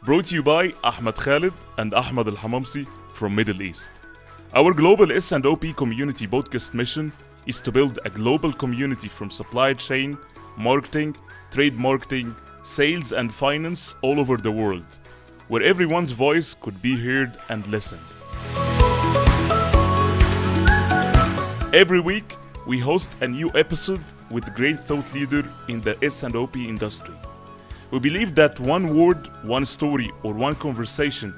Brought to you by Ahmed Khalid and Ahmed El Hamamsy from Middle East. Our Global S&OP Community podcast mission is to build a global community from supply chain, marketing, trade marketing, sales and finance all over the world, where everyone's voice could be heard and listened. Every week, we host a new episode with great thought leader in the S&OP industry. We believe that one word, one story, or one conversation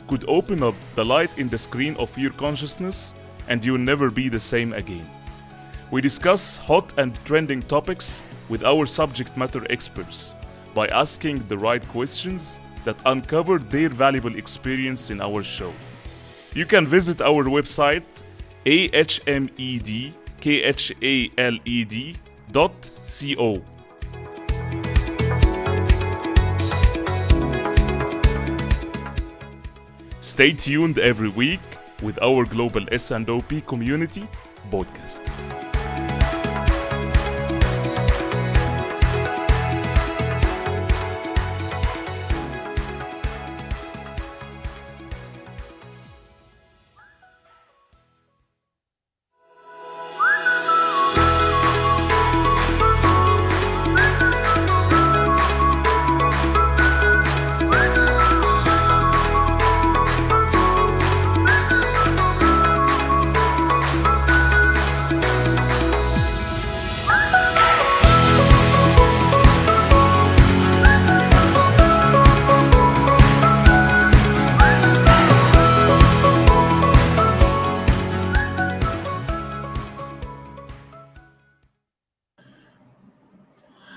could open up the light in the screen of your consciousness and you'll never be the same again. We discuss hot and trending topics with our subject matter experts by asking the right questions that uncover their valuable experience in our show. You can visit our website ahmedkhaled.co. Stay tuned every week with our Global S&OP Community podcast.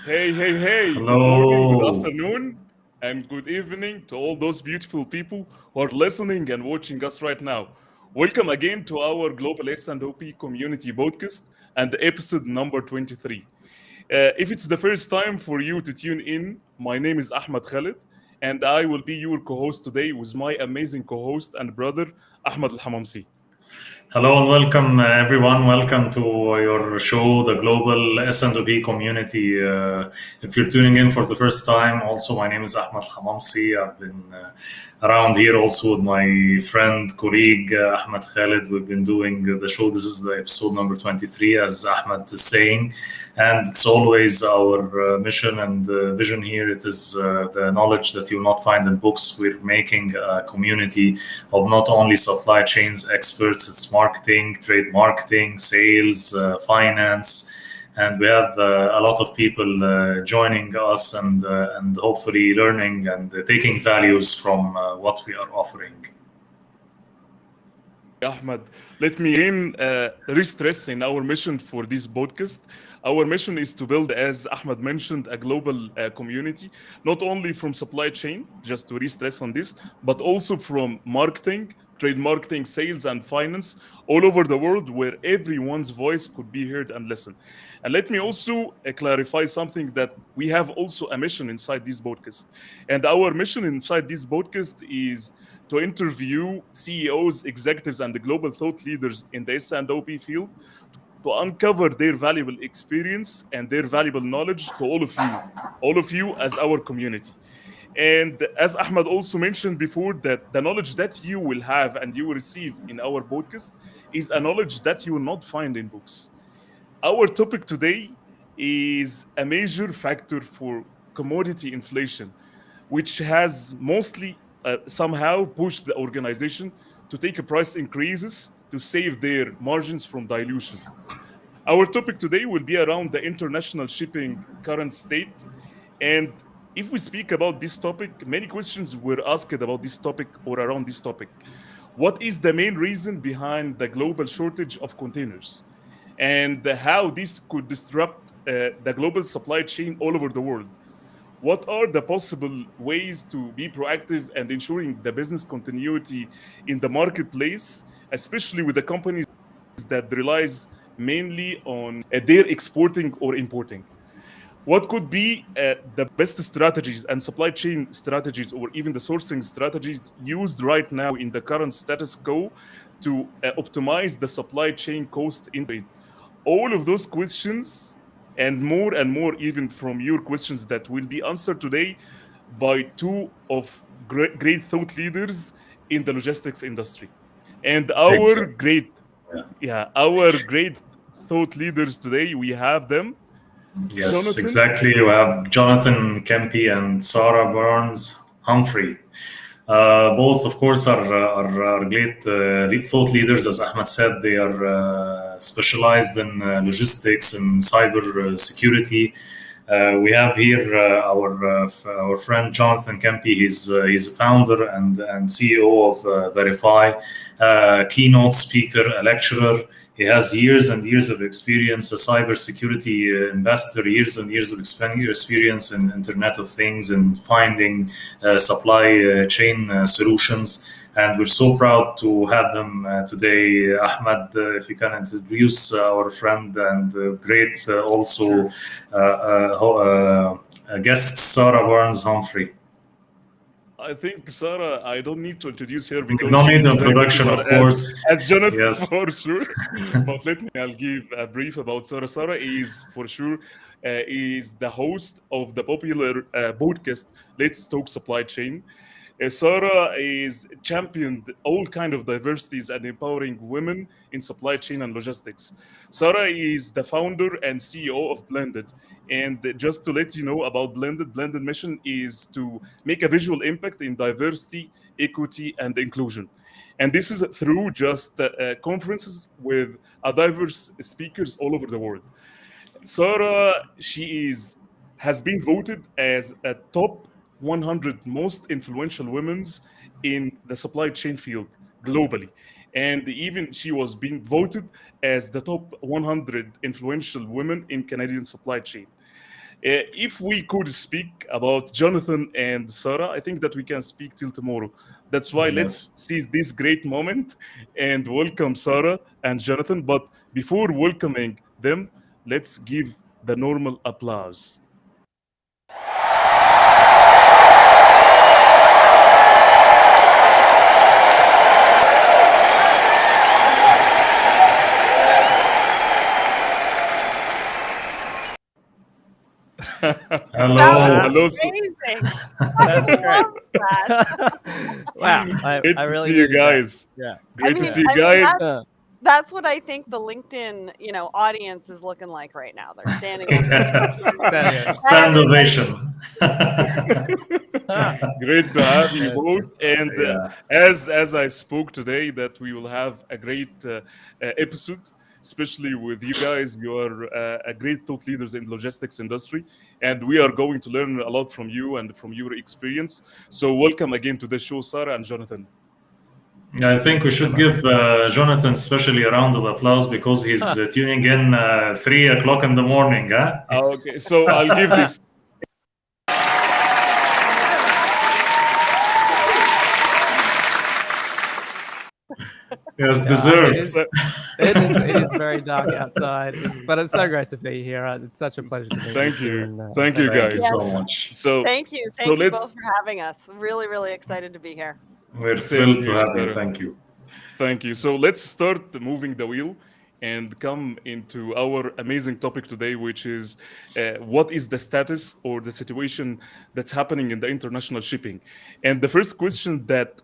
Hey, good morning, good Hello. afternoon, and good evening to all those beautiful people who are listening and watching us right now. Welcome again to our Global S&OP Community podcast and episode number 23. If it's the first time for you to tune in, my name is Ahmed Khalid, and I will be your co-host today with my amazing co-host and brother, Ahmed El Hamamsy. Hello and welcome everyone. Welcome to your show, the Global S&OP Community. If you're tuning in for the first time, also my name is Ahmed El Hamamsy. I've been around here also with my friend, colleague Ahmed Khalid. We've been doing the show. This is the episode number 23, as Ahmed is saying. And it's always our mission and vision here. It is the knowledge that you'll not find in books. We're making a community of not only supply chains experts, it's marketing, trade marketing, sales, finance. And we have a lot of people joining us and hopefully learning and taking values from what we are offering. Ahmed, let me again re-stress in our mission for this podcast. Our mission is to build, as Ahmed mentioned, a global community, not only from supply chain, just to re-stress on this, but also from marketing, trade marketing, sales, and finance all over the world, where everyone's voice could be heard and listened. And let me also clarify something, that we have also a mission inside this podcast. And our mission inside this podcast is to interview CEOs, executives, and the global thought leaders in the S&OP field to uncover their valuable experience and their valuable knowledge to all of you as our community. And as Ahmed also mentioned before, that the knowledge that you will have and you will receive in our podcast is a knowledge that you will not find in books. Our topic today is a major factor for commodity inflation, which has mostly somehow pushed the organization to take a price increases to save their margins from dilution. Our topic today will be around the international shipping current state. And if we speak about this topic, many questions were asked about this topic or around this topic. What is the main reason behind the global shortage of containers? And how this could disrupt the global supply chain all over the world? What are the possible ways to be proactive and ensuring the business continuity in the marketplace, especially with the companies that relies mainly on their exporting or importing? What could be the best strategies and supply chain strategies, or even the sourcing strategies used right now in the current status quo to optimize the supply chain cost in trade? All of those questions and more even from your questions that will be answered today by two of great thought leaders in the logistics industry. And our Exactly. great, Yeah. yeah, our great thought leaders today, we have them, Yes, Jonathan. exactly. You have Jonathan Kempe and Sarah Barnes-Humphrey. Both, of course, are great thought leaders. As Ahmed said, they are specialized in logistics and cyber security. We have here our friend Jonathan Kempe. He's a founder and CEO of Verify, keynote speaker, a lecturer. He has years and years of experience, a cybersecurity investor, years and years of experience in Internet of Things and finding supply chain solutions. And we're so proud to have them today. Ahmed, if you can introduce our friend and great also guest, Sarah Barnes-Humphrey. I think Sarah, I don't need to introduce her No because need she's very introduction, popular of course. as Jonathan Yes. for sure. But I'll give a brief about Sarah. Sarah is for sure is the host of the popular podcast Let's Talk Supply Chain. Sarah is championed all kind of diversities and empowering women in supply chain and logistics. Sarah is the founder and CEO of Blended. And just to let you know about Blended mission is to make a visual impact in diversity, equity, and inclusion. And this is through just conferences with a diverse speakers all over the world. Sarah, she has been voted as a top 100 most influential women in the supply chain field globally. And even she was being voted as the top 100 influential women in Canadian supply chain. If we could speak about Jonathan and Sarah, I think that we can speak till tomorrow. That's why let's Yes. seize this great moment and welcome Sarah and Jonathan. But before welcoming them, let's give the normal applause. Hello. That Hello, was amazing. That's I great. love that. Wow, great I to really see you needed that. guys. Yeah. Great to see you I mean guys. that's what I think the LinkedIn, audience is looking like right now. They're standing on their Yes. Stand Everybody- ovation. Great to have you Yes. both. And Yeah. as I spoke today, that we will have a great episode, especially with you guys. You are a great thought leaders in logistics industry, and we are going to learn a lot from you and from your experience. So welcome again to the show, Sarah and Jonathan. I think we should give Jonathan especially a round of applause because he's tuning in 3 o'clock in the morning. Huh? Okay, so I'll give this. Yes, Yeah, deserved. it is very dark outside, but it's so great to be here. It's such a pleasure to meet Thank you. you. And, Thank you, Thank you guys. so much. So Thank you. so Thank you let's both for having us. Really, really excited to be here. We're same thrilled to here, have you. Sarah. Thank you. Thank you. So let's start moving the wheel and come into our amazing topic today, which is what is the status or the situation that's happening in the international shipping. And the first question that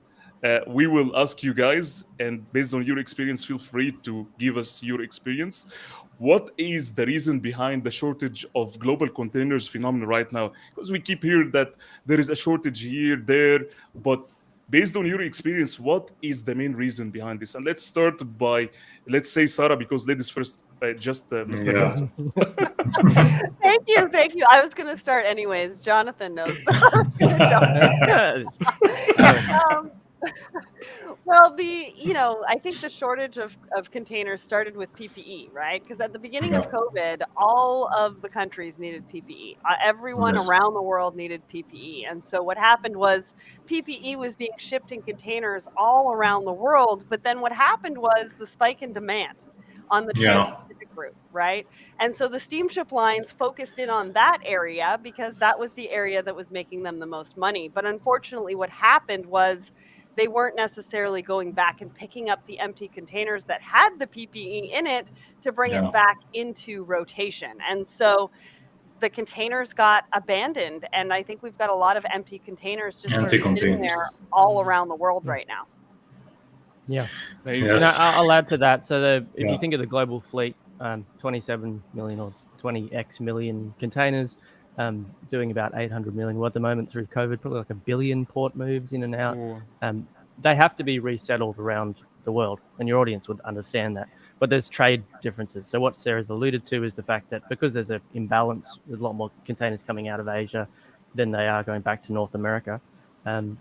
we will ask you guys, and based on your experience, feel free to give us your experience. What is the reason behind the shortage of global containers phenomenon right now? Because we keep hearing that there is a shortage here, there, but based on your experience, what is the main reason behind this? And let's start by, let's say, Sarah, because ladies first, Mr. Yeah. Johnson. Thank you. I was going to start anyways. Jonathan knows that I was going to jump in. Well, I think the shortage of containers started with PPE, right? Because at the beginning of COVID, all of the countries needed PPE. Everyone Yes. around the world needed PPE. And so what happened was PPE was being shipped in containers all around the world. But then what happened was the spike in demand on the Trans-Pacific route, right? And so the steamship lines focused in on that area because that was the area that was making them the most money. But unfortunately, what happened was they weren't necessarily going back and picking up the empty containers that had the PPE in it to bring it back into rotation. And so the containers got abandoned, and I think we've got a lot of empty containers just sort of sitting there all around the world right now. Yeah. Yes. I'll add to that. So if you think of the global fleet, 27 million or 20x million containers, doing about 800 million. Well, at the moment through COVID, probably like 1 billion port moves in and out. They have to be resettled around the world, and your audience would understand that. But there's trade differences. So what Sarah's alluded to is the fact that because there's an imbalance, there's a lot more containers coming out of Asia than they are going back to North America.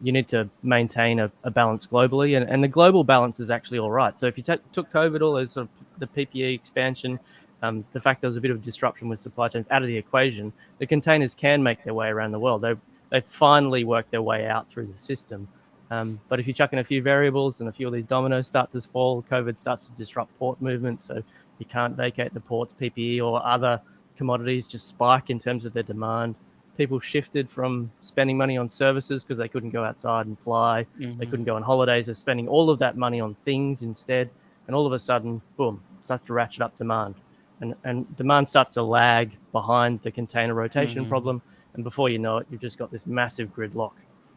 You need to maintain a balance globally, and the global balance is actually all right. So if you took COVID, all those sort of the PPE expansion, the fact there was a bit of disruption with supply chains out of the equation, the containers can make their way around the world. They finally worked their way out through the system. But if you chuck in a few variables and a few of these dominoes start to fall, COVID starts to disrupt port movement, so you can't vacate the ports, PPE or other commodities just spike in terms of their demand. People shifted from spending money on services because they couldn't go outside and fly. They couldn't go on holidays. They're spending all of that money on things instead. And all of a sudden, boom, starts to ratchet up demand. And demand starts to lag behind the container rotation problem. And before you know it, you've just got this massive gridlock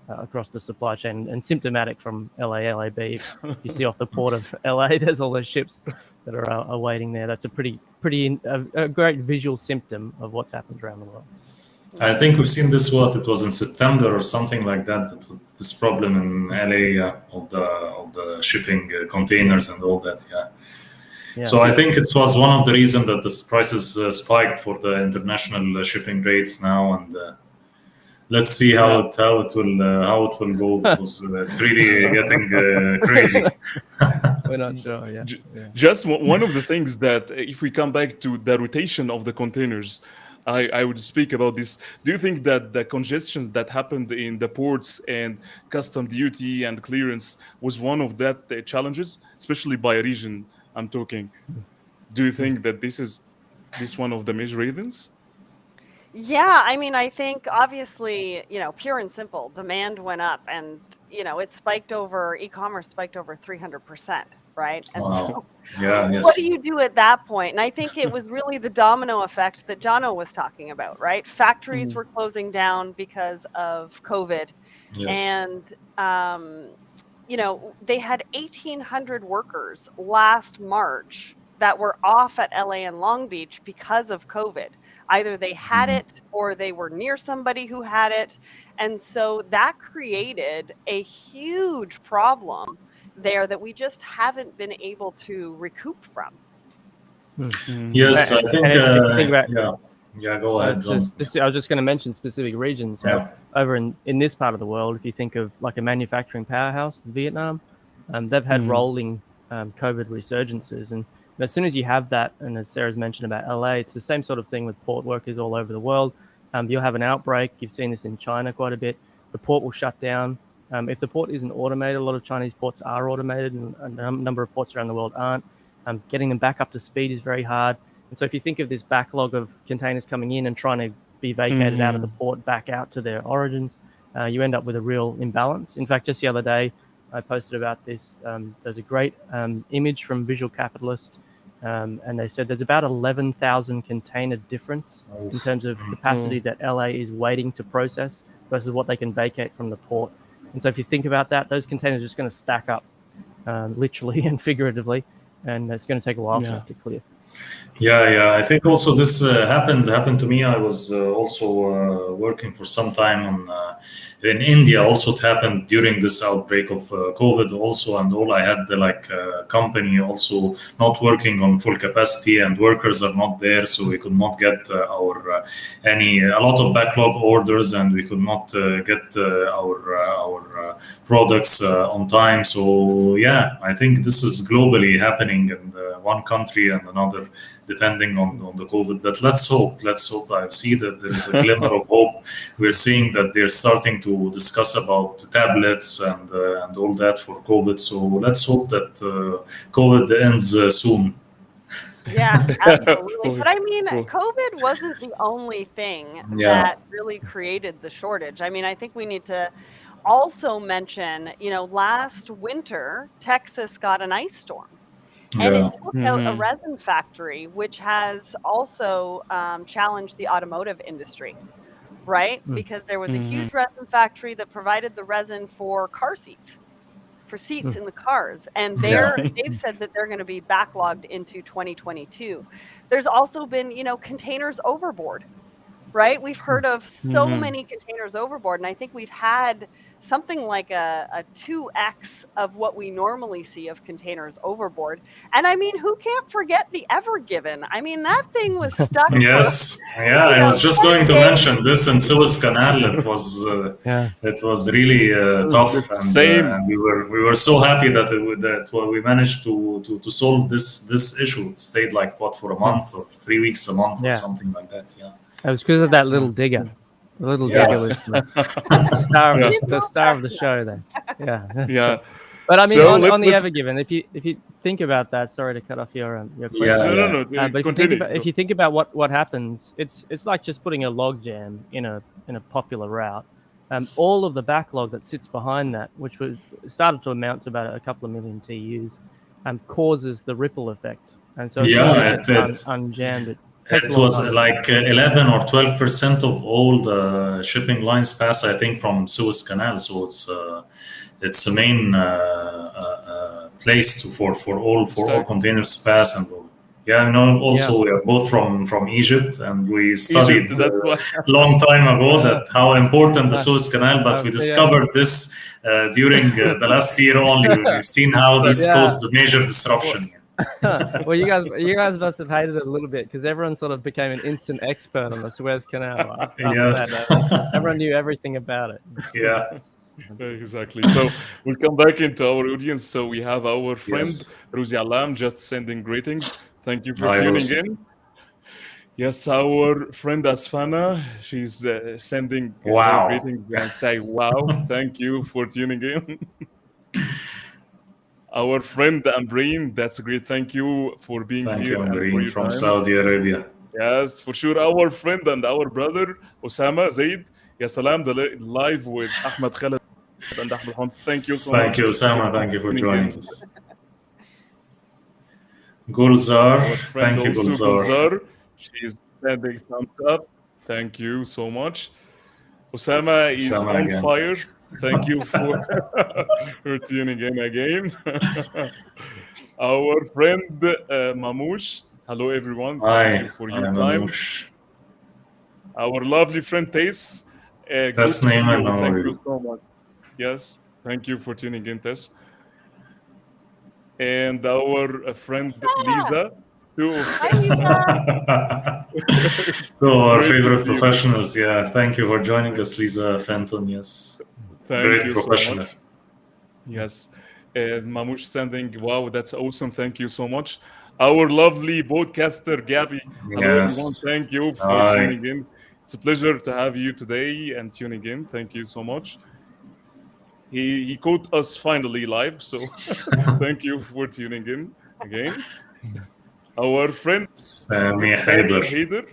across the supply chain. And symptomatic from LAB. If you see off the port of LA, there's all those ships that are waiting there. That's a a great visual symptom of what's happened around the world. I think we've seen this. It was in September or something like that. This problem in LA of the shipping containers and all that. Yeah. So I think it was one of the reasons that the prices spiked for the international shipping rates now, and let's see how it will go, because it's really getting crazy. We're not sure. Yeah. Just one of the things that, if we come back to the rotation of the containers, I would speak about this. Do you think that the congestion that happened in the ports and custom duty and clearance was one of that challenges, especially by region I'm talking? Do you think that this is one of the major reasons? Yeah, I mean, I think obviously, pure and simple, demand went up, and e-commerce spiked over 300%, right? And so what do you do at that point? And I think it was really the domino effect that Jono was talking about, right? Factories were closing down because of COVID. And, they had 1,800 workers last March that were off at LA and Long Beach because of COVID. Either they had it or they were near somebody who had it. And so that created a huge problem there that we just haven't been able to recoup from. Yes, I think, go ahead. I was just going to mention specific regions. Over in this part of the world, if you think of like a manufacturing powerhouse, Vietnam, they've had rolling COVID resurgences. And as soon as you have that, and as Sarah's mentioned about LA, it's the same sort of thing with port workers all over the world. You'll have an outbreak. You've seen this in China quite a bit. The port will shut down. If the port isn't automated, a lot of Chinese ports are automated, and a number of ports around the world aren't. Getting them back up to speed is very hard. And so if you think of this backlog of containers coming in and trying to be vacated out of the port back out to their origins, you end up with a real imbalance. In fact, just the other day, I posted about this. There's a great image from Visual Capitalist, and they said there's about 11,000 container difference in terms of capacity that LA is waiting to process versus what they can vacate from the port. And so if you think about that, those containers are just going to stack up literally and figuratively, and it's going to take a while for it to clear. Yeah. I think also this happened to me. I was also working for some time in India. Also, it happened during this outbreak of COVID also, and all I had the company also not working on full capacity, and workers are not there, so we could not get a lot of backlog orders, and we could not get our products on time. So I think this is globally happening in one country and another, depending on the COVID. But let's hope. I see that there is a glimmer of hope. We're seeing that they're starting to discuss about tablets and all that for COVID. So let's hope that COVID ends soon. Yeah, absolutely. But I mean, COVID wasn't the only thing that really created the shortage. I mean, I think we need to also mention, last winter, Texas got an ice storm. And it took out a resin factory, which has also challenged the automotive industry, right? Because there was a huge resin factory that provided the resin for car seats, for seats in the cars. And they've said that they're going to be backlogged into 2022. There's also been, containers overboard, right? We've heard of so many containers overboard, and I think we've had something like a 2x of what we normally see of containers overboard. And I mean, who can't forget the Ever Given? I mean, that thing was stuck. Yes, I was just going to mention this in Suez Canal. It was really tough, and we were so happy that we managed to solve this issue. It stayed like for a month or 3 weeks a month or something like that. Yeah. It was because of that little digger. The little digger was the star of the show there. Yeah. Yeah. But I mean, on the Ever Given, if you think about that, sorry to cut off your question. No. But if you think about what happens, it's like just putting a log jam in a popular route. All of the backlog that sits behind that, which started to amount to about a couple of million TUs, causes the ripple effect. And so it's unjammed it. It was like 11 or 12% of all the shipping lines pass, I think, from Suez Canal. So it's a main place for all containers to pass. And also we are both from Egypt, and we studied a long time ago that how important the Suez Canal, but we discovered this during the last year only. We've seen how this caused a major disruption. Well, you guys must have hated it a little bit because everyone sort of became an instant expert on the Suez Canal. Everyone knew everything about it. Yeah. Exactly. So we'll come back into our audience. So we have our friend Rosie Alam just sending greetings. Thank you for tuning in. Yes, our friend Asfana, she's sending greetings and say, wow, thank you for tuning in. Our friend Ambreen, that's great. Thank you for being here. Thank you, Ambreen from Saudi Arabia. Yes, for sure. Our friend and our brother, Osama Zaid. Ya salam, live with Ahmed Khaled and Ahmed El Hamamsy. Thank you so much. Thank you, Osama. Thank you for joining us. Gulzar. Thank you, Gulzar. She's sending thumbs up. Thank you so much. Osama is on fire. Thank you for tuning in again. Our friend Mamouche. Hello, everyone. Thank you for your time. Mamouche. Our lovely friend Tess. Tess Neyman. Thank you so much. Yes, thank you for tuning in, Tess. And our friend Lisa. Hi, Lisa. So our favorite professionals. Yeah, thank you for joining us, Lisa Fenton. Yes. Thank you professional. So much. Yes. Mamouche sending, wow, that's awesome. Thank you so much. Our lovely podcaster, Gabby. Hello, everyone. Thank you for tuning in. It's a pleasure to have you today and tuning in. Thank you so much. He caught us finally live, so thank you for tuning in again. Our friend, Sami Haider.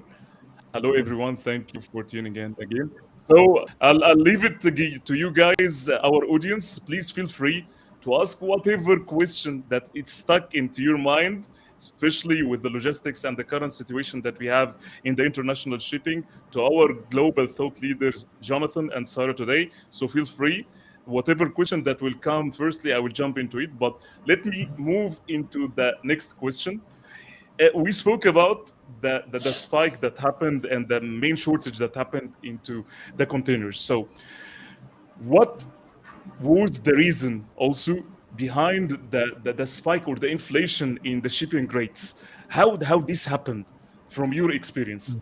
Hello, everyone. Thank you for tuning in again. So I'll leave it to you guys, our audience. Please feel free to ask whatever question that it's stuck into your mind, especially with the logistics and the current situation that we have in the international shipping, to our global thought leaders, Jonathan and Sarah today. So feel free. Whatever question that will come, firstly, I will jump into it. But let me move into the next question. We spoke about the spike that happened and the main shortage that happened into the containers. So what was the reason also behind the spike or the inflation in the shipping rates? How this happened from your experience?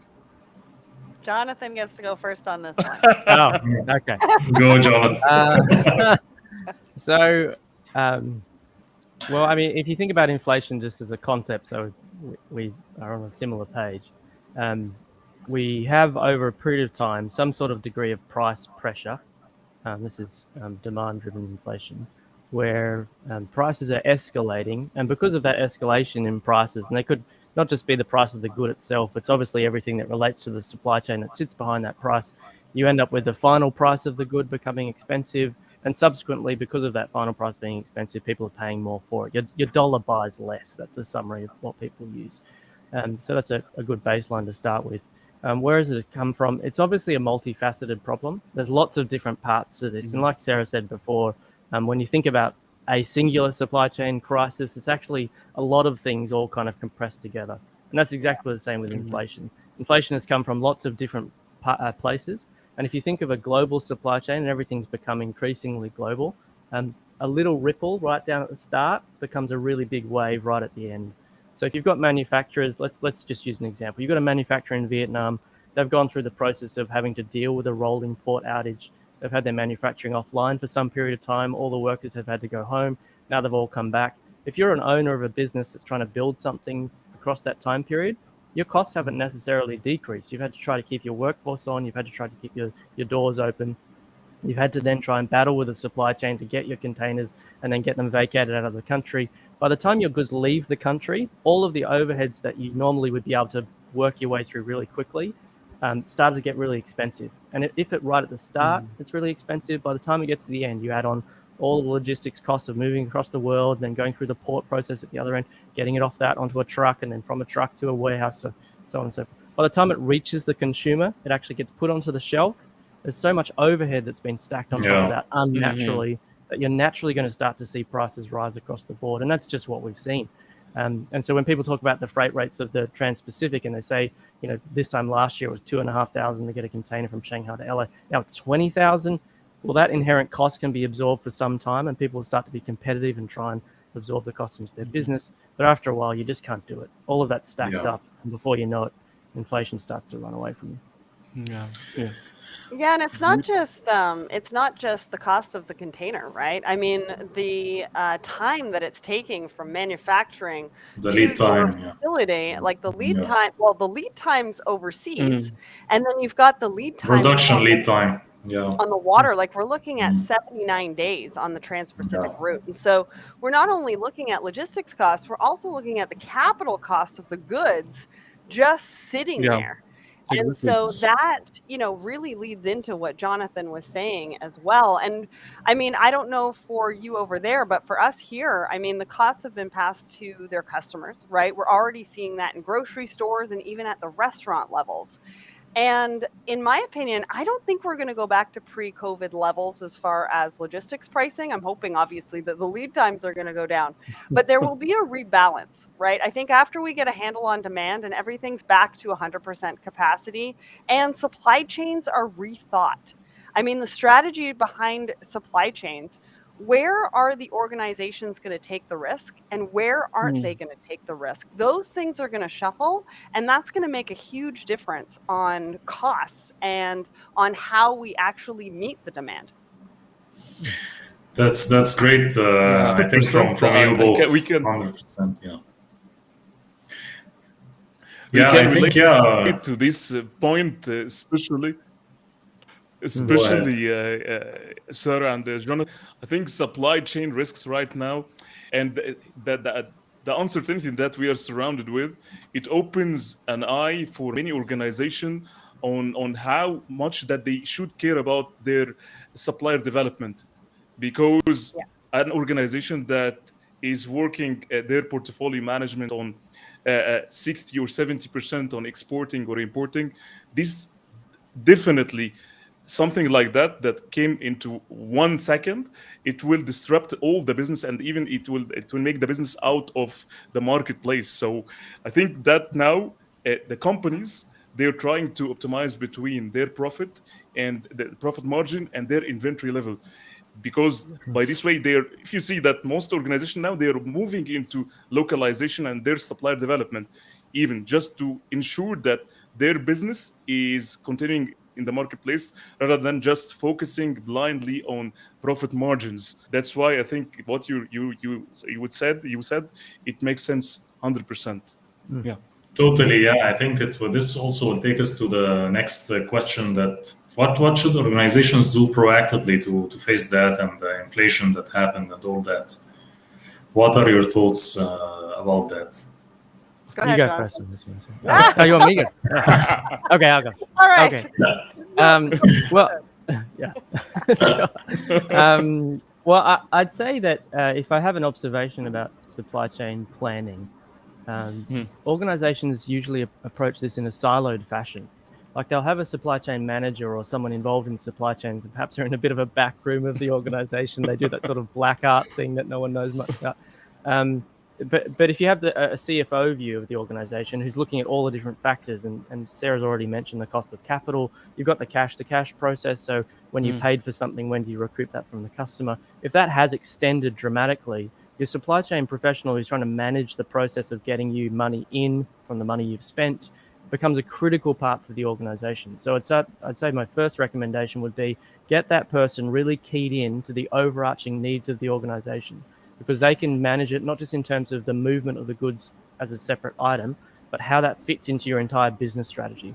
Jonathan gets to go first on this one. Oh, okay. Go, Jonathan. Well, I mean, if you think about inflation just as a concept, so we are on a similar page. We have, over a period of time, some sort of degree of price pressure. This is demand-driven inflation, where prices are escalating. And because of that escalation in prices, and they could not just be the price of the good itself, it's obviously everything that relates to the supply chain that sits behind that price. You end up with the final price of the good becoming expensive, And subsequently, because of that final price being expensive, people are paying more for it. Your dollar buys less. That's a summary of what people use. So that's a good baseline to start with. Where does it come from? It's obviously a multifaceted problem. There's lots of different parts to this. And like Sarah said before, when you think about a singular supply chain crisis, it's actually a lot of things all kind of compressed together. And that's exactly the same with inflation. Inflation has come from lots of different places. And if you think of a global supply chain and everything's become increasingly global, a little ripple right down at the start becomes a really big wave right at the end. So if you've got manufacturers, let's just use an example. You've got a manufacturer in Vietnam. They've gone through the process of having to deal with a rolling port outage. They've had their manufacturing offline for some period of time. All the workers have had to go home. Now they've all come back. If you're an owner of a business that's trying to build something across that time period, your costs haven't necessarily decreased. You've had to try to keep your workforce on. You've had to try to keep your doors open. You've had to then try and battle with the supply chain to get your containers and then get them vacated out of the country. By the time your goods leave the country, all of the overheads that you normally would be able to work your way through really quickly started to get really expensive. And if it right at the start, it's really expensive, by the time it gets to the end, you add on all the logistics costs of moving across the world, then going through the port process at the other end, getting it off that onto a truck, and then from a truck to a warehouse, so on and so forth. By the time it reaches the consumer, it actually gets put onto the shelf. There's so much overhead that's been stacked on top of that unnaturally that you're naturally going to start to see prices rise across the board. And that's just what we've seen. And so when people talk about the freight rates of the Trans-Pacific and they say, this time last year it was $2,500 to get a container from Shanghai to LA. Now it's $20,000. Well, that inherent cost can be absorbed for some time and people will start to be competitive and try and absorb the costs into their business. But after a while, you just can't do it. All of that stacks up. And before you know it, inflation starts to run away from you. Yeah, and it's not just the cost of the container, right? I mean, the time that it's taking from manufacturing the to lead time, your facility, like the lead time. Well, the lead times overseas, and then you've got the lead time production lead time. On the water. Like we're looking at 79 days on the Trans-Pacific route, and so we're not only looking at logistics costs, we're also looking at the capital costs of the goods just sitting there. And so that, really leads into what Jonathan was saying as well. And I mean, I don't know for you over there, but for us here, I mean, the costs have been passed to their customers, right? We're already seeing that in grocery stores and even at the restaurant levels. And in my opinion, I don't think we're going to go back to pre-COVID levels as far as logistics pricing. I'm hoping, obviously, that the lead times are going to go down. But there will be a rebalance, right? I think after we get a handle on demand and everything's back to 100% capacity and supply chains are rethought. I mean, the strategy behind supply chains, where are the organizations going to take the risk and where aren't they going to take the risk? Those things are going to shuffle, and that's going to make a huge difference on costs and on how we actually meet the demand. That's great. I think from you both, we can 100%. We can relate to this point, especially Sarah and Jonathan. I think supply chain risks right now, and the uncertainty that we are surrounded with, it opens an eye for many organizations on how much that they should care about their supplier development, because an organization that is working their portfolio management on 60 or 70% on exporting or importing, this definitely something like that came into 1 second, it will disrupt all the business, and even it will make the business out of the marketplace. So I think that now the companies, they're trying to optimize between their profit and the profit margin and their inventory level, because by this way, if you see that most organizations now, they're moving into localization and their supplier development, even just to ensure that their business is continuing in the marketplace rather than just focusing blindly on profit margins. That's why I think what you said it makes sense 100%. Yeah. Totally, I think this also will take us to the next question, that what should organizations do proactively to face that and the inflation that happened and all that? What are your thoughts about that? Go ahead, you go first on this one. Oh, you want me to go? Okay, I'll go. All right. Okay. Well, Yeah. Sure. Well, I'd say that if I have an observation about supply chain planning, organizations usually approach this in a siloed fashion. Like they'll have a supply chain manager or someone involved in supply chains, and perhaps they're in a bit of a back room of the organization. They do that sort of black art thing that no one knows much about. But if you have a CFO view of the organization who's looking at all the different factors, and Sarah's already mentioned the cost of capital, you've got the cash to cash process. So when you paid for something, when do you recoup that from the customer? If that has extended dramatically, your supply chain professional who's trying to manage the process of getting you money in from the money you've spent becomes a critical part to the organization. So I'd say my first recommendation would be get that person really keyed in to the overarching needs of the organization, because they can manage it not just in terms of the movement of the goods as a separate item, but how that fits into your entire business strategy.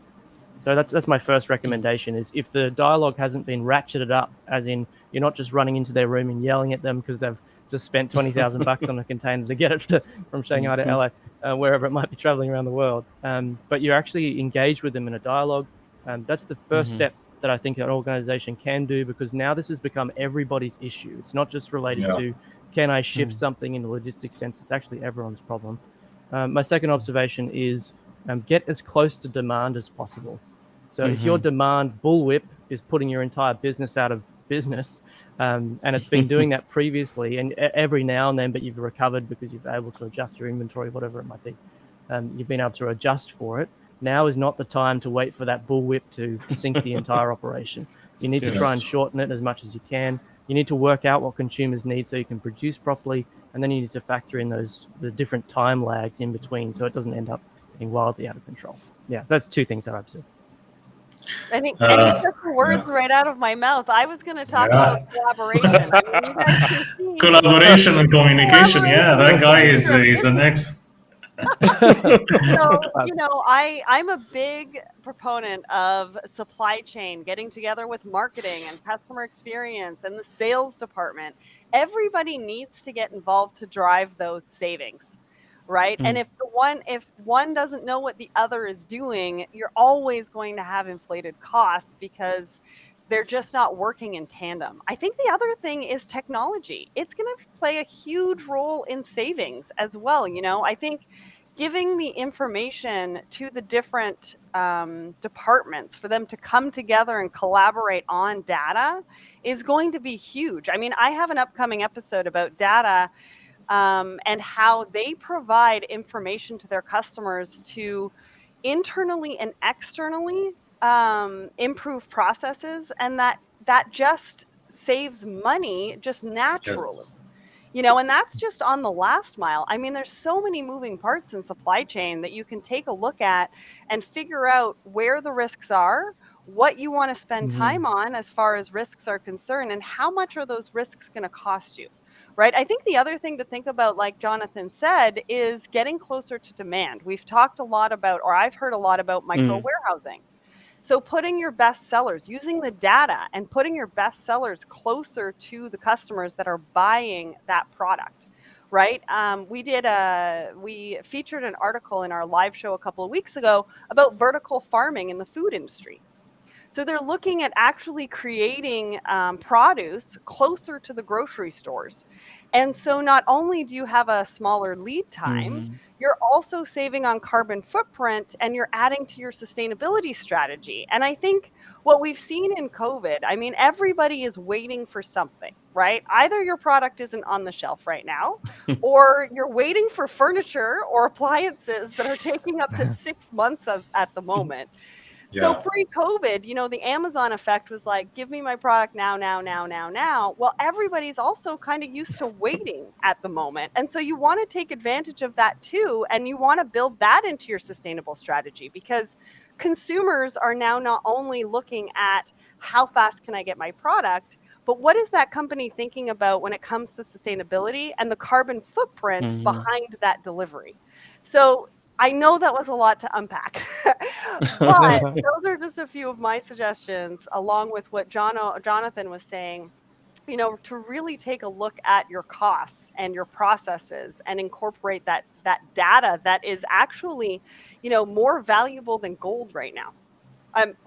So that's my first recommendation, is if the dialogue hasn't been ratcheted up, as in you're not just running into their room and yelling at them because they've just spent $20,000 on a container to get it from Shanghai to LA, wherever it might be traveling around the world. But you're actually engaged with them in a dialogue. That's the first step that I think an organization can do, because now this has become everybody's issue. It's not just related to, can I shift something in the logistics sense? It's actually everyone's problem. My second observation is get as close to demand as possible. So if your demand bullwhip is putting your entire business out of business, and it's been doing that previously, and every now and then, but you've recovered because you've been able to adjust your inventory, whatever it might be, you've been able to adjust for it. Now is not the time to wait for that bullwhip to sink the entire operation. You need to try and shorten it as much as you can. You need to work out what consumers need so you can produce properly, and then you need to factor in the different time lags in between so it doesn't end up getting wildly out of control. Yeah, that's two things that I've observed. And he took the words right out of my mouth. I was going to talk about collaboration. I mean, you guys can see collaboration and communication. Yeah, that guy is an ex. So, I'm a big proponent of supply chain, getting together with marketing and customer experience and the sales department. Everybody needs to get involved to drive those savings. Right. And if one doesn't know what the other is doing, you're always going to have inflated costs because they're just not working in tandem. I think the other thing is technology. It's going to play a huge role in savings as well. I think giving the information to the different departments for them to come together and collaborate on data is going to be huge. I mean, I have an upcoming episode about data and how they provide information to their customers to internally and externally improve processes, and that just saves money just naturally. And that's just on the last mile. I mean, there's so many moving parts in supply chain that you can take a look at and figure out where the risks are, what you want to spend time on as far as risks are concerned, and how much are those risks going to cost you. Right. I think the other thing to think about, like Jonathan said, is getting closer to demand. We've talked a lot about, or I've heard a lot about micro warehousing. So putting your best sellers, using the data and putting your best sellers closer to the customers that are buying that product. Right. We featured an article in our live show a couple of weeks ago about vertical farming in the food industry. So they're looking at actually creating produce closer to the grocery stores. And so not only do you have a smaller lead time, you're also saving on carbon footprint, and you're adding to your sustainability strategy. And I think what we've seen in COVID, I mean, everybody is waiting for something, right? Either your product isn't on the shelf right now, or you're waiting for furniture or appliances that are taking up to 6 months at the moment. So pre-COVID, the Amazon effect was like, give me my product now. Well, everybody's also kind of used to waiting at the moment. And so you want to take advantage of that too. And you want to build that into your sustainable strategy, because consumers are now not only looking at how fast can I get my product, but what is that company thinking about when it comes to sustainability and the carbon footprint behind that delivery? So I know that was a lot to unpack, but those are just a few of my suggestions, along with what Jonathan was saying, to really take a look at your costs and your processes and incorporate that data that is actually, more valuable than gold right now.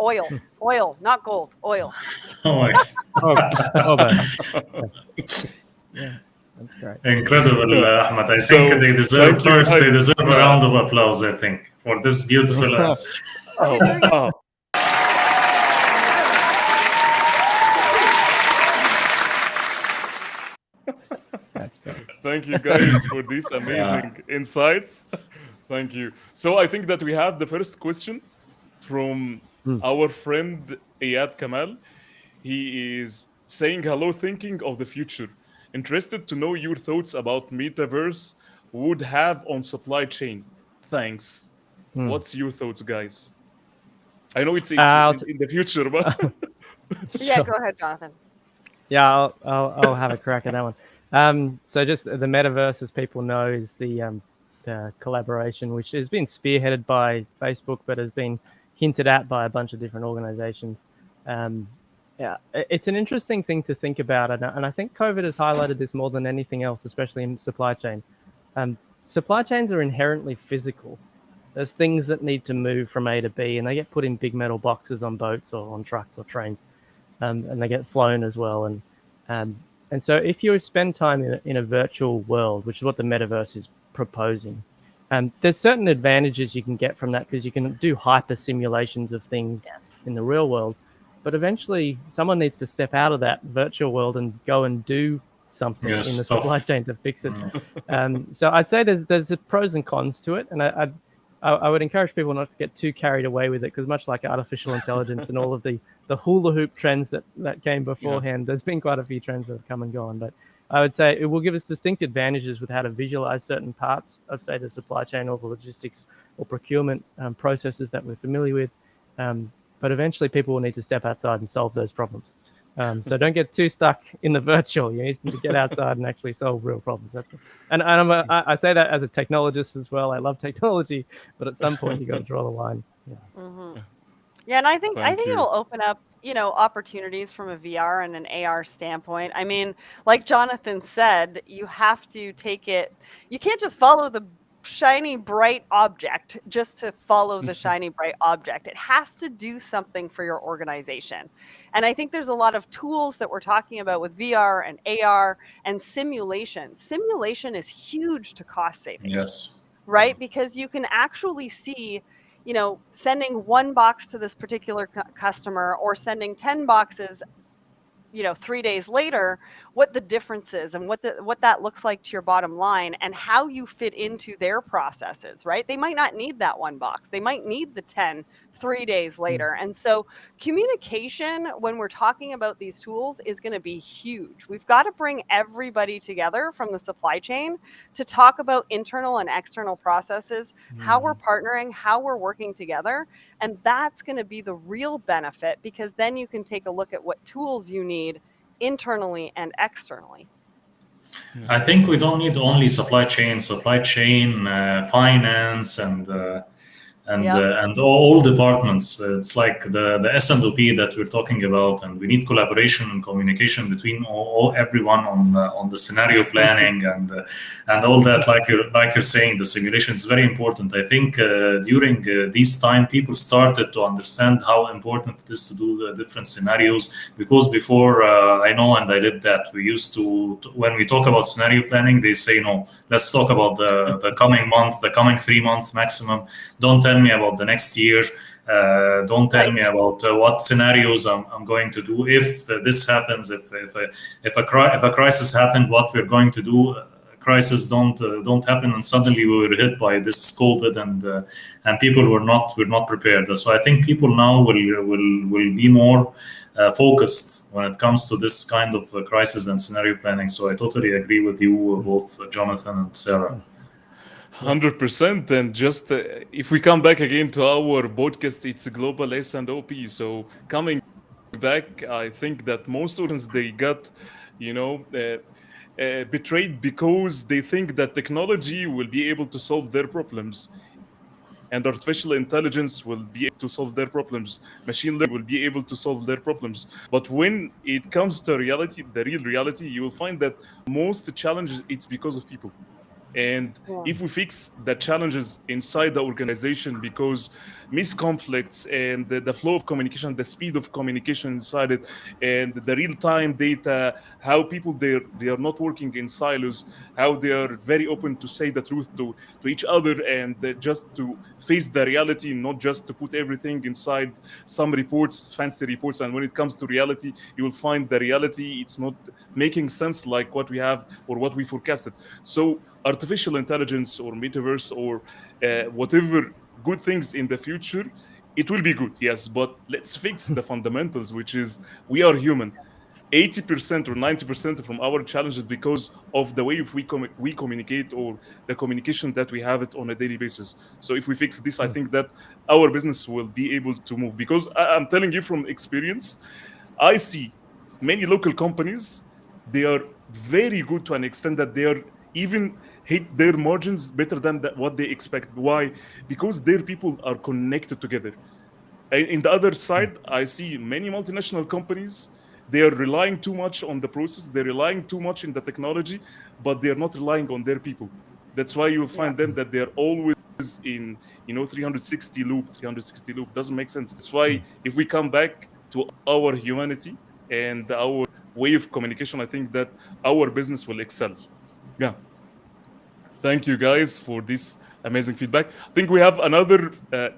Oil, not gold. Oil. Oh my. Yeah, that's great. Incredible, Ahmed. I So, think they deserve thank you, first. They guys. deserve a round of applause. I think for this beautiful answer. Oh. That's great. Thank you, guys, for these amazing insights. Thank you. So I think that we have the first question from our friend Iyad Kamal. He is saying, hello, thinking of the future. Interested to know your thoughts about Metaverse would have on supply chain. Thanks. What's your thoughts, guys? I know it's in the future, but... Yeah, go ahead, Jonathan. Yeah, I'll have a crack at that one. So just the Metaverse, as people know, is the collaboration which has been spearheaded by Facebook, but has been hinted at by a bunch of different organizations. Yeah, it's an interesting thing to think about, and I think COVID has highlighted this more than anything else, especially in supply chain. Supply chains are inherently physical. There's things that need to move from A to B, and they get put in big metal boxes on boats or on trucks or trains, and they get flown as well. And so if you spend time in a virtual world, which is what the Metaverse is proposing, there's certain advantages you can get from that because you can do hyper simulations of things in the real world. But eventually, someone needs to step out of that virtual world and go and do something in the supply chain to fix it. So I'd say there's pros and cons to it, and I would encourage people not to get too carried away with it, because much like artificial intelligence and all of the hula hoop trends that came beforehand, there's been quite a few trends that have come and gone. But I would say it will give us distinct advantages with how to visualize certain parts of, say, the supply chain or the logistics or procurement processes that we're familiar with. But eventually people will need to step outside and solve those problems. So don't get too stuck in the virtual. You need to get outside and actually solve real problems. I say that as a technologist as well. I love technology, but at some point you got to draw the line. Yeah, and I think it'll open up, opportunities from a VR and an AR standpoint. I mean, like Jonathan said, you have to take it. You can't just follow the shiny bright object just to follow the shiny bright object. It has to do something for your organization. And I think there's a lot of tools that we're talking about with VR and AR and simulation. Simulation is huge to cost savings. Yes. Right? Because you can actually see, sending one box to this particular customer or sending 10 boxes 3 days later, what the difference is and what that looks like to your bottom line and how you fit into their processes, right? They might not need that one box. They might need the 10 3 days later. And so communication, when we're talking about these tools, is going to be huge. We've got to bring everybody together from the supply chain to talk about internal and external processes, how we're partnering, how we're working together. And that's going to be the real benefit, because then you can take a look at what tools you need internally and externally. I think we don't need only supply chain, finance, and all departments. It's like the S&OP that we're talking about, and we need collaboration and communication between everyone on the scenario planning and all that. Like you're saying, the simulation is very important. I think during this time, people started to understand how important it is to do the different scenarios, because before I know, and I did that, we used to when we talk about scenario planning, they say, no, let's talk about the coming month, the coming 3 months maximum. Don't tell me about the next year. Don't tell me about what scenarios I'm going to do if this happens. If a crisis happened, what we're going to do. Crises don't happen, and suddenly we were hit by this COVID, and people were not prepared. So I think people now will be more focused when it comes to this kind of crisis and scenario planning. So I totally agree with you, both Jonathan and Sarah. 100%. And just if we come back again to our podcast, it's Global S&OP. So coming back, I think that most students, they got, betrayed because they think that technology will be able to solve their problems, and artificial intelligence will be able to solve their problems. Machine learning will be able to solve their problems. But when it comes to reality, the real reality, you will find that most challenges, it's because of people. And if we fix the challenges inside the organization, because misconflicts and the flow of communication, the speed of communication inside it, and the real-time data, how people they are not working in silos, how they are very open to say the truth to each other, and just to face the reality, not just to put everything inside some reports, fancy reports. And when it comes to reality, you will find the reality, it's not making sense like what we have or what we forecasted. So artificial intelligence or metaverse or whatever good things in the future, it will be good, yes, but let's fix the fundamentals, which is we are human. 80% or 90% from our challenges because of the way if we communicate, or the communication that we have it on a daily basis. So if we fix this, I think that our business will be able to move, because I'm telling you from experience, I see many local companies, they are very good to an extent that they are even hit their margins better than what they expect. Why? Because their people are connected together. In the other side, I see many multinational companies, they are relying too much on the process, they're relying too much in the technology, but they're not relying on their people. That's why you'll find them that they're always in 360 loop doesn't make sense. That's why if we come back to our humanity and our way of communication, I think that our business will excel. Yeah. Thank you guys for this amazing feedback. I think we have another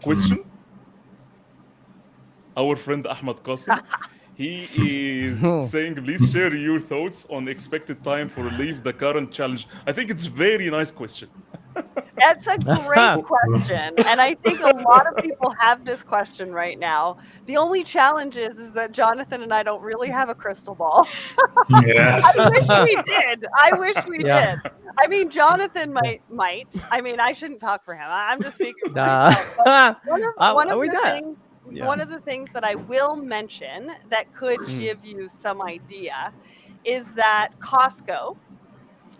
question. Our friend Ahmed Qasim, he is saying, please share your thoughts on expected time for leave the current challenge. I think it's a very nice question. That's a great question. And I think a lot of people have this question right now. The only challenge is that Jonathan and I don't really have a crystal ball. Yes. I wish we did. I wish we did. I mean, Jonathan might. I mean, I shouldn't talk for him. I'm just speaking for myself. But one of the things that I will mention that could give you some idea is that Costco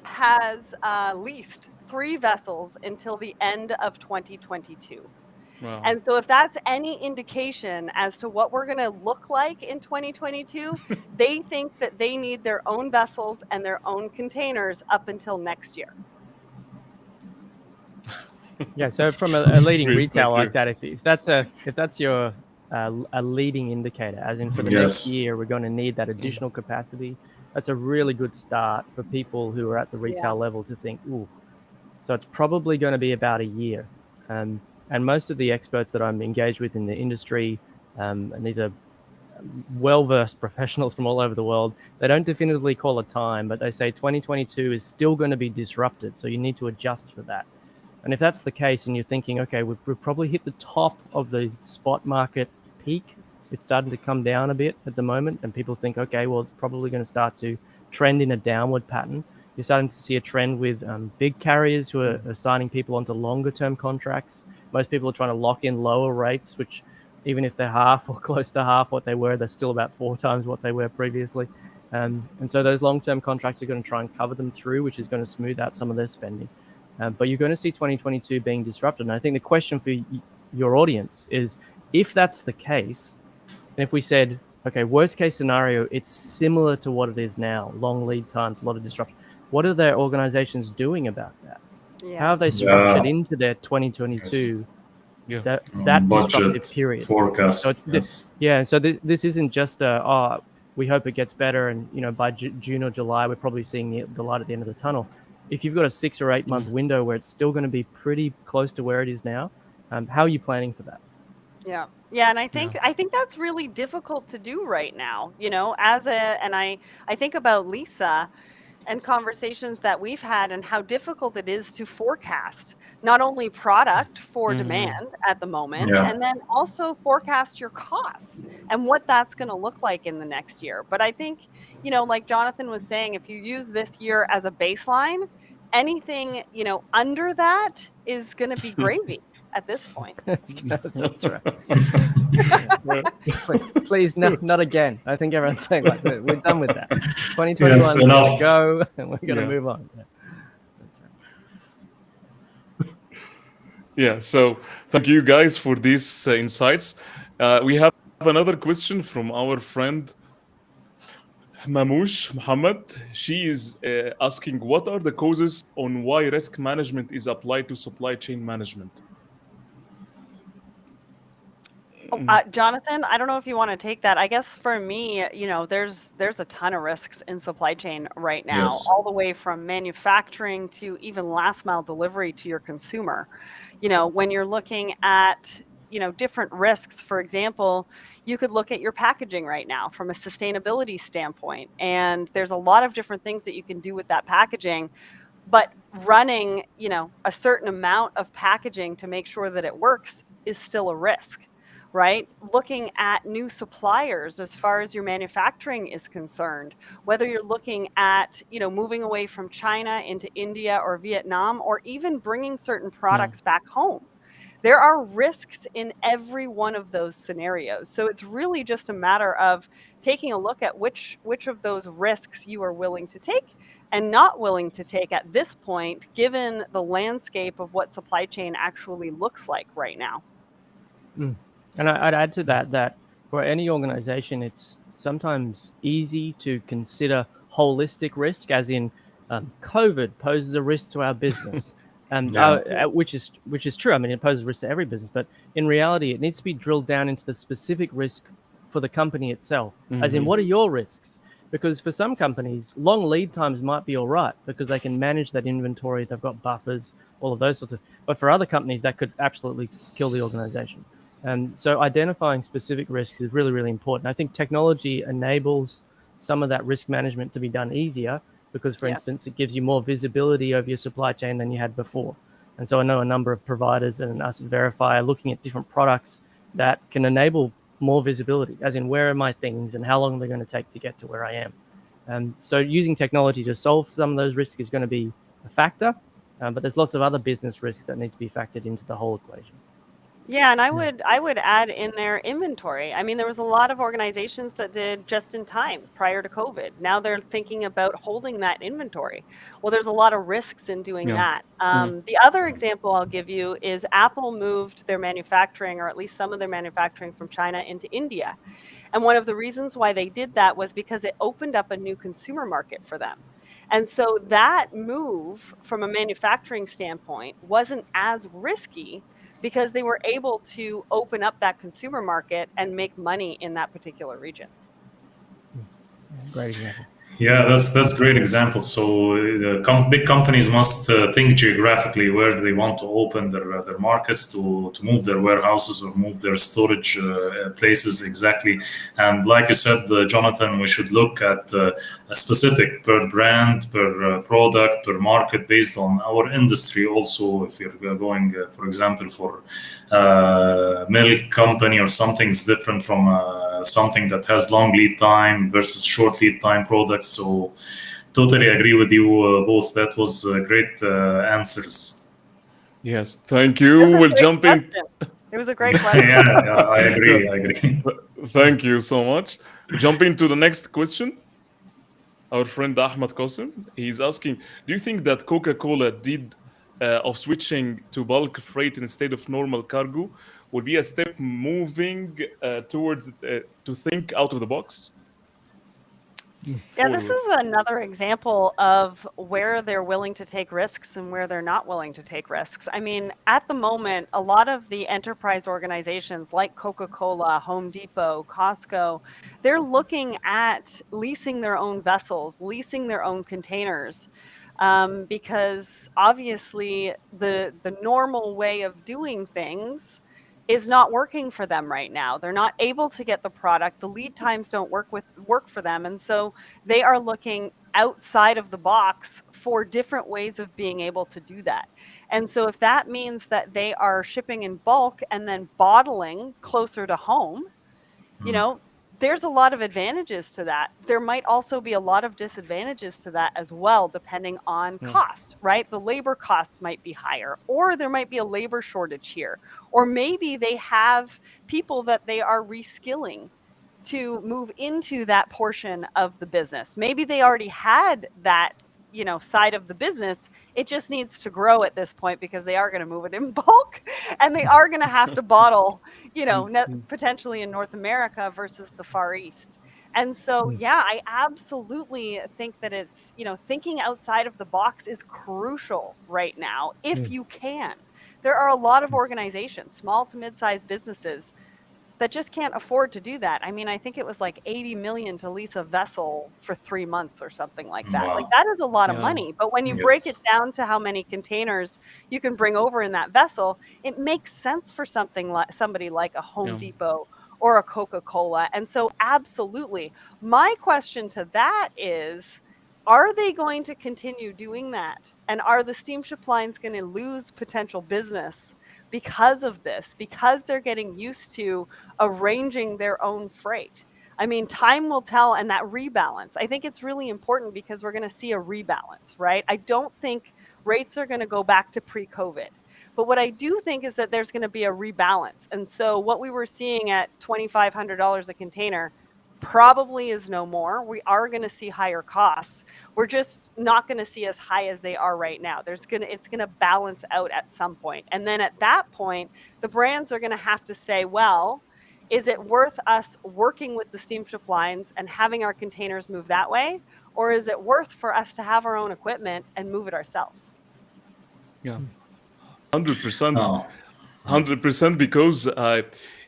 has leased 3 vessels until the end of 2022. Wow. And so if that's any indication as to what we're going to look like in 2022, they think that they need their own vessels and their own containers up until next year. Yeah, so from a leading retailer like that, if that's your a leading indicator, as in for the next year, we're going to need that additional capacity. That's a really good start for people who are at the retail level to think, ooh, so it's probably going to be about a year. And most of the experts that I'm engaged with in the industry, and these are well-versed professionals from all over the world, they don't definitively call a time, but they say 2022 is still going to be disrupted, so you need to adjust for that. And if that's the case and you're thinking, okay, we've probably hit the top of the spot market peak, it's starting to come down a bit at the moment, and people think, okay, well, it's probably going to start to trend in a downward pattern. You're starting to see a trend with big carriers who are signing people onto longer-term contracts. Most people are trying to lock in lower rates, which even if they're half or close to half what they were, they're still about 4 times what they were previously. And so those long-term contracts are going to try and cover them through, which is going to smooth out some of their spending. But you're going to see 2022 being disrupted. And I think the question for your audience is, if that's the case, and if we said, okay, worst case scenario, it's similar to what it is now, long lead times, a lot of disruption. What are their organizations doing about that? Yeah. How have they structured into their 2022 that disruptive period? Forecast. So so this isn't just we hope it gets better, and by June or July, we're probably seeing the light at the end of the tunnel. If you've got a 6 or 8 month window where it's still going to be pretty close to where it is now, how are you planning for that? Yeah, and I think that's really difficult to do right now. I think about Lisa and conversations that we've had and how difficult it is to forecast not only product for demand at the moment, and then also forecast your costs and what that's going to look like in the next year. But I think, like Jonathan was saying, if you use this year as a baseline, anything, under that is going to be gravy at this point. That's right. Please, not again. I think everyone's saying, like, we're done with that. 2021 is going to go, and we're going to move on. Yeah, so thank you guys for these insights. We have another question from our friend Mamouche Muhammad, she is asking, what are the causes on why risk management is applied to supply chain management? Jonathan, I don't know if you want to take that. I guess for me, there's a ton of risks in supply chain right now, Yes. all the way from manufacturing to even last mile delivery to your consumer. When you're looking at, different risks, for example, you could look at your packaging right now from a sustainability standpoint. And there's a lot of different things that you can do with that packaging, but running, a certain amount of packaging to make sure that it works is still a risk, right? Looking at new suppliers as far as your manufacturing is concerned, whether you're looking at, moving away from China into India or Vietnam, or even bringing certain products back home. There are risks in every one of those scenarios. So it's really just a matter of taking a look at which of those risks you are willing to take and not willing to take at this point, given the landscape of what supply chain actually looks like right now. And I'd add to that for any organization, it's sometimes easy to consider holistic risk, as in COVID poses a risk to our business, which is true. I mean, it poses a risk to every business, but in reality, it needs to be drilled down into the specific risk for the company itself, as in what are your risks? Because for some companies, long lead times might be all right because they can manage that inventory, they've got buffers, all of those sorts of. But for other companies, that could absolutely kill the organization. And so identifying specific risks is really, really important. I think technology enables some of that risk management to be done easier because, for instance, it gives you more visibility over your supply chain than you had before. And so I know a number of providers and us at Verify are looking at different products that can enable more visibility, as in where are my things and how long are they going to take to get to where I am. And so using technology to solve some of those risks is going to be a factor, but there's lots of other business risks that need to be factored into the whole equation. Yeah, and I would add in their inventory. I mean, there was a lot of organizations that did just in time prior to COVID. Now they're thinking about holding that inventory. Well, there's a lot of risks in doing that. The other example I'll give you is Apple moved their manufacturing, or at least some of their manufacturing, from China into India. And one of the reasons why they did that was because it opened up a new consumer market for them. And so that move from a manufacturing standpoint wasn't as risky because they were able to open up that consumer market and make money in that particular region. Great example. Yeah, that's great example. So big companies must think geographically where they want to open their markets to move their warehouses or move their storage places exactly. And like you said, Jonathan, we should look at a specific per brand, per product, per market based on our industry. Also, if you're going, for example, for milk company or something's different from something that has long lead time versus short lead time products. So totally agree with you both. That was great answers. Yes, thank you. We'll jump in. It was a great question. Yeah, I agree. Thank you so much. Jump into the next question. Our friend Ahmed Qasim, he's asking, do you think that Coca-Cola did of switching to bulk freight instead of normal cargo will be a step moving towards to think out of the box? Yeah, this is another example of where they're willing to take risks and where they're not willing to take risks. I mean, at the moment, a lot of the enterprise organizations like Coca-Cola, Home Depot, Costco, they're looking at leasing their own vessels, leasing their own containers. Because obviously the normal way of doing things is not working for them right now. They're not able to get the product. The lead times don't work for them. And so they are looking outside of the box for different ways of being able to do that. And so if that means that they are shipping in bulk and then bottling closer to home, there's a lot of advantages to that. There might also be a lot of disadvantages to that as well, depending on cost, right? The labor costs might be higher, or there might be a labor shortage here, or maybe they have people that they are reskilling to move into that portion of the business. Maybe they already had that side of the business. It just needs to grow at this point because they are going to move it in bulk and they are going to have to bottle, potentially in North America versus the Far East. And so, yeah, I absolutely think that it's, thinking outside of the box is crucial right now, if you can. There are a lot of organizations, small to mid-sized businesses, that just can't afford to do that. I mean, I think it was like 80 million to lease a vessel for 3 months or something like that. Like, Wow. that is a lot of Yeah. money. But when you break it Yes. down to how many containers you can bring over in that vessel, it makes sense for somebody like a Home Yeah. Depot or a Coca-Cola. And so, absolutely. My question to that is, are they going to continue doing that? And are the steamship lines going to lose potential business because of this, because they're getting used to arranging their own freight? I mean, time will tell, and that rebalance. I think it's really important because we're going to see a rebalance, right? I don't think rates are going to go back to pre-COVID. But what I do think is that there's going to be a rebalance. And so what we were seeing at $2,500 a container probably is no more. We are going to see higher costs. We're just not going to see as high as they are right now. It's going to balance out at some point. And then at that point, the brands are going to have to say, well, is it worth us working with the steamship lines and having our containers move that way? Or is it worth for us to have our own equipment and move it ourselves? Yeah. 100%. Oh. 100%, because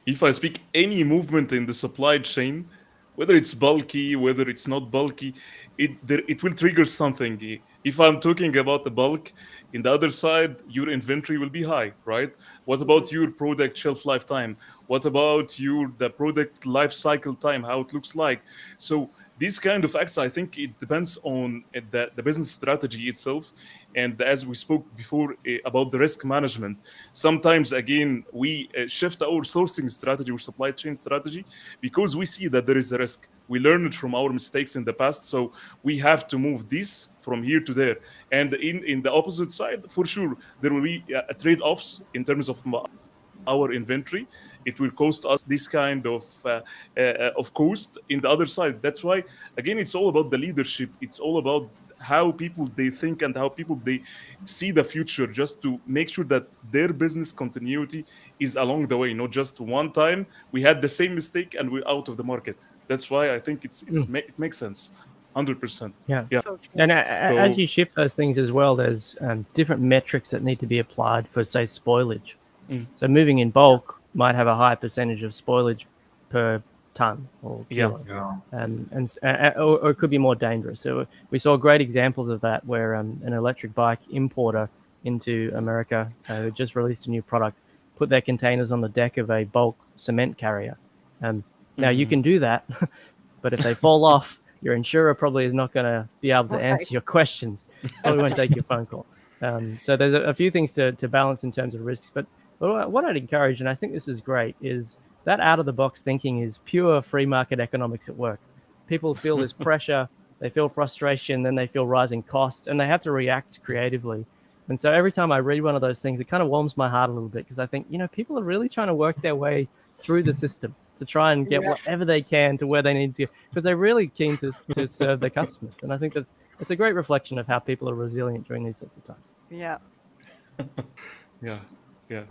if I speak any movement in the supply chain, whether it's bulky, whether it's not bulky, it will trigger something. If I'm talking about the bulk, in the other side, your inventory will be high, right? What about your product shelf lifetime? What about the product life cycle time, how it looks like? So these kind of acts, I think it depends on the business strategy itself. And as we spoke before about the risk management, sometimes again we shift our sourcing strategy or supply chain strategy because we see that there is a risk. We learned from our mistakes in the past, so we have to move this from here to there. And in the opposite side, for sure, there will be trade-offs in terms of our inventory. It will cost us this kind of cost in the other side. That's why, again, it's all about the leadership. It's all about how people they think and how people they see the future, just to make sure that their business continuity is along the way, not just one time we had the same mistake and we're out of the market. That's why I think it makes sense. 100%. Yeah. Yeah. So true. And So- as you ship those things as well, there's different metrics that need to be applied for, say, spoilage. So moving in bulk might have a high percentage of spoilage per ton or kilo. Yeah. Or it could be more dangerous. So we saw great examples of that where an electric bike importer into America who just released a new product put their containers on the deck of a bulk cement carrier. Now you can do that, but if they fall off, your insurer probably is not going to be able to answer your questions. Probably won't take your phone call. So there's a few things to balance in terms of risks. But what I'd encourage, and I think this is great, is that out-of-the-box thinking is pure free market economics at work. People feel this pressure, they feel frustration, then they feel rising costs, and they have to react creatively. And so every time I read one of those things, it kind of warms my heart a little bit, because I think, people are really trying to work their way through the system to try and get whatever they can to where they need to, because they're really keen to serve their customers. And I think it's a great reflection of how people are resilient during these sorts of times. Yeah. Yeah.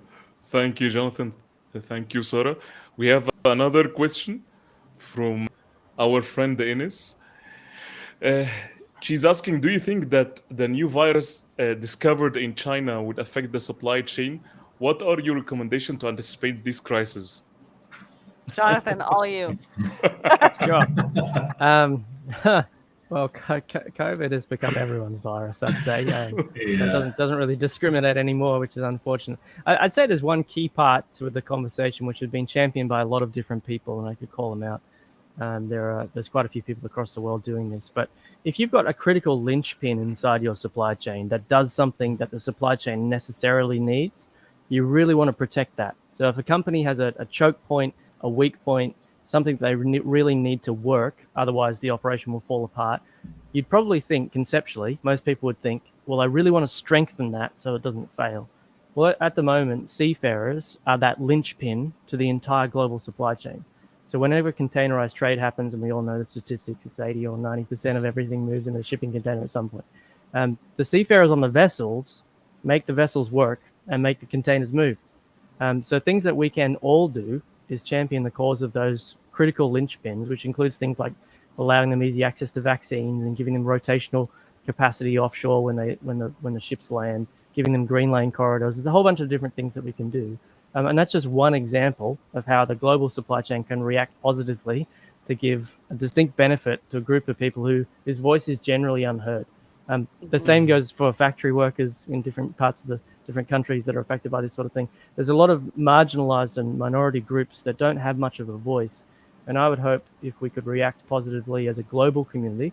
Thank you, Jonathan. Thank you, Sarah. We have another question from our friend Ines. She's asking, do you think that the new virus discovered in China would affect the supply chain? What are your recommendations to anticipate this crisis? Jonathan, all you. Sure. Well, COVID has become everyone's virus, I'd say. It doesn't really discriminate anymore, which is unfortunate. I'd say there's one key part to the conversation which has been championed by a lot of different people, and I could call them out. There's quite a few people across the world doing this. But if you've got a critical linchpin inside your supply chain that does something that the supply chain necessarily needs, you really want to protect that. So if a company has a choke point, a weak point, something they really need to work, otherwise the operation will fall apart, you'd probably think conceptually, most people would think, well, I really want to strengthen that so it doesn't fail. Well, at the moment, seafarers are that linchpin to the entire global supply chain. So whenever containerized trade happens, and we all know the statistics, it's 80 or 90% of everything moves in a shipping container at some point. The seafarers on the vessels make the vessels work and make the containers move. So things that we can all do is champion the cause of those critical linchpins, which includes things like allowing them easy access to vaccines and giving them rotational capacity offshore when the ships land, giving them green lane corridors. There's a whole bunch of different things that we can do. And that's just one example of how the global supply chain can react positively to give a distinct benefit to a group of people whose voice is generally unheard. The same goes for factory workers in different parts of the different countries that are affected by this sort of thing. There's a lot of marginalized and minority groups that don't have much of a voice. And I would hope if we could react positively as a global community,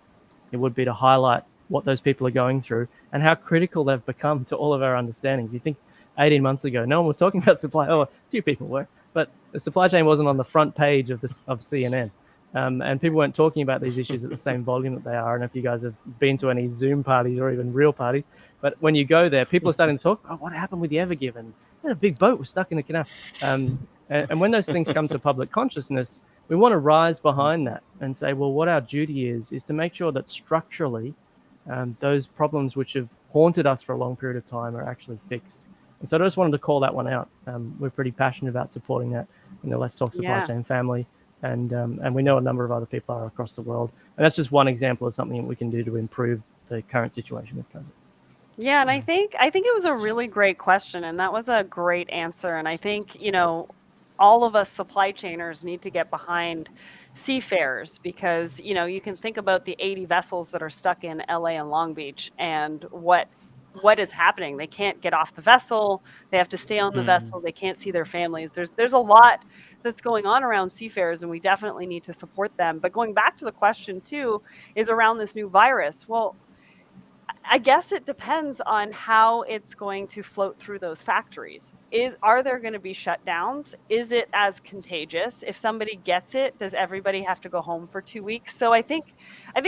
it would be to highlight what those people are going through and how critical they've become to all of our understanding. If you think 18 months ago, no one was talking about supply. Oh, a few people were, but the supply chain wasn't on the front page of CNN. And people weren't talking about these issues at the same volume that they are. And if you guys have been to any Zoom parties or even real parties, but when you go there, people are starting to talk, oh, what happened with the Evergiven? A big boat was stuck in the canal. And when those things come to public consciousness, we want to rise behind that and say, well, what our duty is to make sure that structurally those problems which have haunted us for a long period of time are actually fixed. And so I just wanted to call that one out. We're pretty passionate about supporting that in the Let's Talk Supply Chain family. And we know a number of other people are across the world. And that's just one example of something that we can do to improve the current situation with COVID. Yeah, and I think it was a really great question, and that was a great answer. And I think, all of us supply chainers need to get behind seafarers because, you can think about the 80 vessels that are stuck in LA and Long Beach and what is happening. They can't get off the vessel. They have to stay on the vessel. They can't see their families. There's a lot that's going on around seafarers, and we definitely need to support them. But going back to the question too, is around this new virus. Well, I guess it depends on how it's going to float through those factories. Are there going to be shutdowns? Is it as contagious? If somebody gets it, does everybody have to go home for 2 weeks? So I think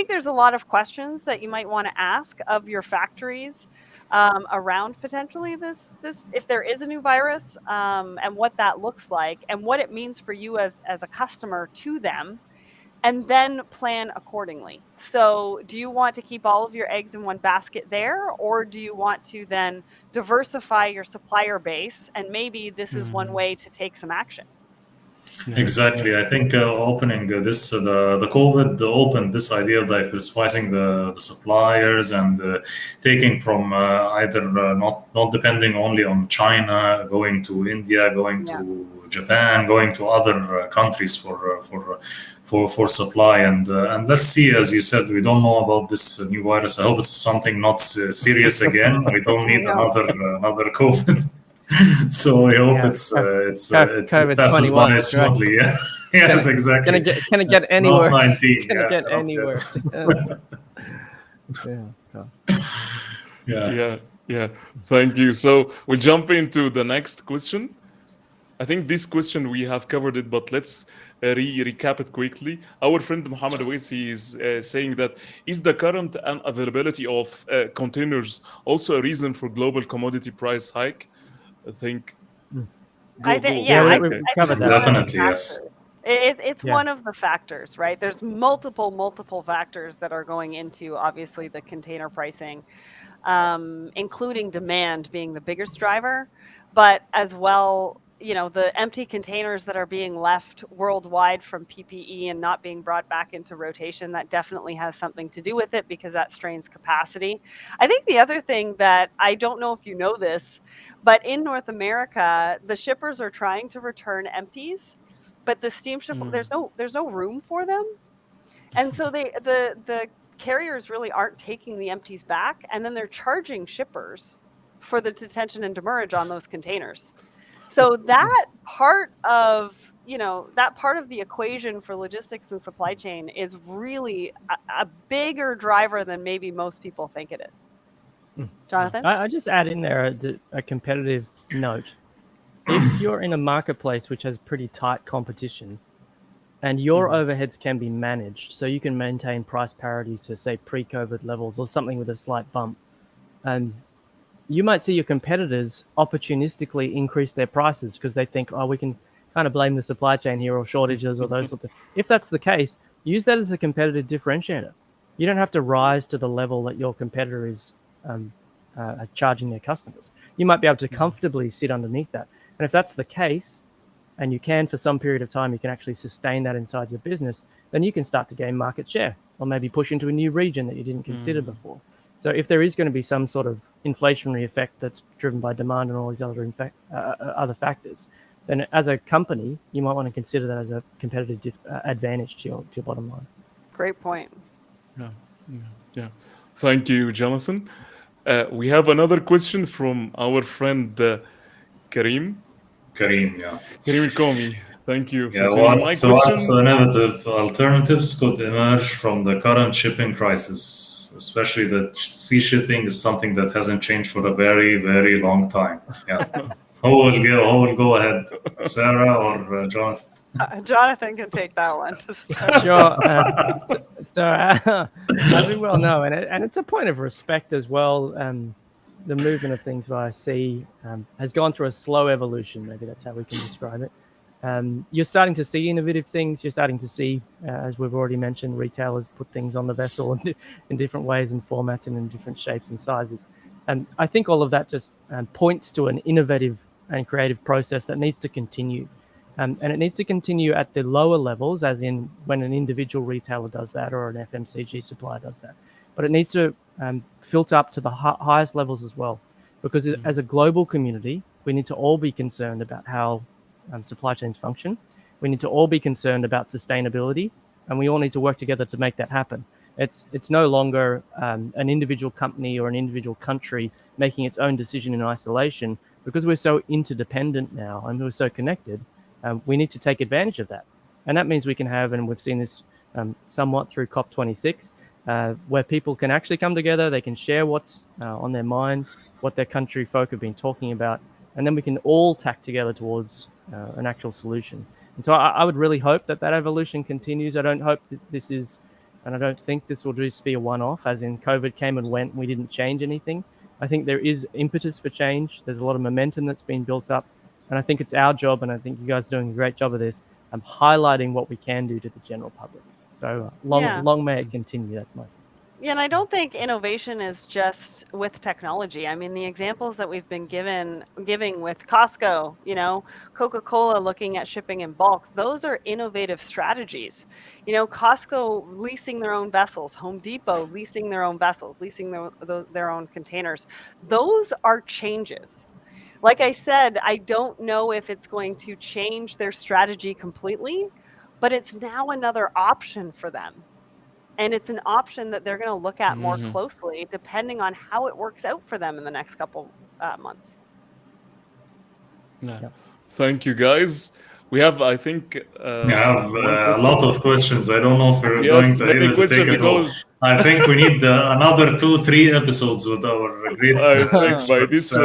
there's a lot of questions that you might want to ask of your factories around potentially this if there is a new virus and what that looks like and what it means for you as a customer to them. And then plan accordingly. So do you want to keep all of your eggs in one basket there, or do you want to then diversify your supplier base? And maybe this is one way to take some action. Exactly. I think opening the COVID opened this idea of diversifying the suppliers and taking from either not depending only on China, going to India, going to Japan, going to other countries for supply. And let's see, as you said, we don't know about this new virus. I hope it's something not serious again. We don't need another COVID. So I hope it passes by smoothly. Right? Yeah. Yes, exactly. Can it get any worse? Not 19. Can it get any worse? Yeah. Thank you. So we'll jump into the next question. I think this question we have covered it, but let's recap it quickly. Our friend Mohammed Awais, he is saying that is the current unavailability of containers also a reason for global commodity price hike? I think. I think that. Definitely, yes. It's one of the factors, right? There's multiple factors that are going into obviously the container pricing, including demand being the biggest driver, but as well, the empty containers that are being left worldwide from PPE and not being brought back into rotation, that definitely has something to do with it because that strains capacity. I think the other thing that I don't know if you know this, but in North America, the shippers are trying to return empties, but the steamship, there's no room for them. And so the carriers really aren't taking the empties back, and then they're charging shippers for the detention and demurrage on those containers. So that part of the equation for logistics and supply chain is really a bigger driver than maybe most people think it is. Jonathan? I just add in there a competitive note. If you're in a marketplace which has pretty tight competition and your overheads can be managed, so you can maintain price parity to, say, pre-COVID levels or something with a slight bump, you might see your competitors opportunistically increase their prices because they think, we can kind of blame the supply chain here or shortages or those sorts of things. If that's the case, use that as a competitive differentiator. You don't have to rise to the level that your competitor is charging their customers. You might be able to comfortably sit underneath that. And if that's the case, and you can, for some period of time, you can actually sustain that inside your business, then you can start to gain market share or maybe push into a new region that you didn't consider before. So if there is going to be some sort of inflationary effect that's driven by demand and all these other factors, then as a company, you might want to consider that as a competitive advantage to your bottom line. Great point. Yeah. Thank you, Jonathan. We have another question from our friend Karim. Karim, yeah. Karim Komi, thank you for Yeah, joining my question. what innovative alternatives could emerge from the current shipping crisis, especially that sea shipping is something that hasn't changed for a very, very long time. Yeah. Who will go ahead, Sarah or Jonathan? Jonathan can take that one. Sure. As we well know, and it's a point of respect as well, the movement of things via sea has gone through a slow evolution. Maybe that's how we can describe it. You're starting to see innovative things. You're starting to see, as we've already mentioned, retailers put things on the vessel in different ways and formats and in different shapes and sizes. And I think all of that just points to an innovative and creative process that needs to continue. And it needs to continue at the lower levels, as in when an individual retailer does that or an FMCG supplier does that. But it needs to filter up to the highest levels as well. Because as a global community, we need to all be concerned about how supply chains function. We need to all be concerned about sustainability, and we all need to work together to make that happen. It's no longer an individual company or an individual country making its own decision in isolation, because we're so interdependent now and we're so connected. We need to take advantage of that. And that means we can have, and we've seen this somewhat through COP26, where people can actually come together, they can share what's on their mind, what their country folk have been talking about, and then we can all tack together towards an actual solution. And so I would really hope that evolution continues. I don't hope that this is, and I don't think this will just be a one-off, as in COVID came and went and we didn't change anything. I think there is impetus for change. There's a lot of momentum that's been built up. And I think it's our job, and I think you guys are doing a great job of this, highlighting what we can do to the general public. So long may it continue. That's my. Yeah, and I don't think innovation is just with technology. I mean, the examples that we've been giving with Costco, Coca-Cola looking at shipping in bulk, those are innovative strategies. Costco leasing their own vessels, Home Depot leasing their own vessels, leasing their own containers. Those are changes. Like I said, I don't know if it's going to change their strategy completely, but it's now another option for them. And it's an option that they're going to look at more closely, depending on how it works out for them in the next couple months. Yeah. Thank you, guys. We have, I think, I have a lot of questions. I don't know if we're going to be able to take it all. I think we need another 2-3 episodes with our great experts.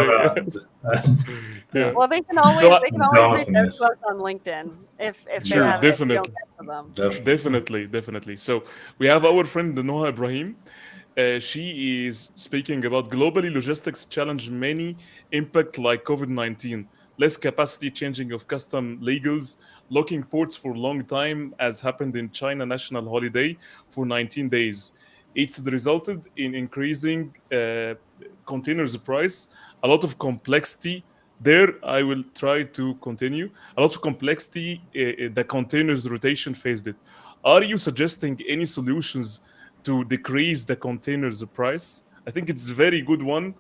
Well, they can always reach out to us on LinkedIn if they have definitely. Don't get to them. Definitely. So we have our friend Noha Ibrahim. She is speaking about globally logistics challenge many impact like COVID-19. Less capacity changing of custom legals, locking ports for a long time, as happened in China national holiday for 19 days. It's resulted in increasing containers price, a lot of complexity. There, I will try to continue. A lot of complexity, the containers rotation faced it. Are you suggesting any solutions to decrease the containers price? I think it's a very good one,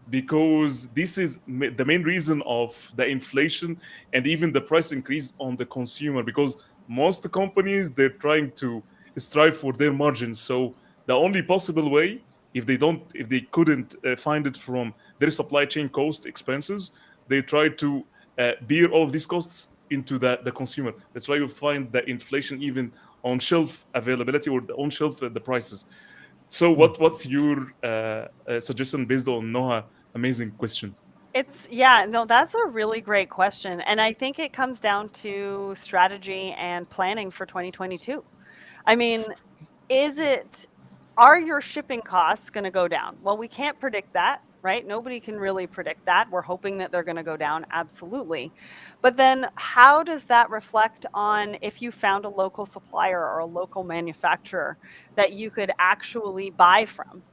because this is the main reason of the inflation and even the price increase on the consumer, because most companies, they're trying to strive for their margins. So the only possible way, if they couldn't find it from their supply chain cost expenses, they try to bear all of these costs into the consumer. That's why you find the inflation even on shelf availability or on shelf the prices. So what's your suggestion based on Noah? Amazing question. That's a really great question. And I think it comes down to strategy and planning for 2022. I mean, are your shipping costs going to go down? Well, we can't predict that, right? Nobody can really predict that. We're hoping that they're going to go down, absolutely. But then how does that reflect on if you found a local supplier or a local manufacturer that you could actually buy from?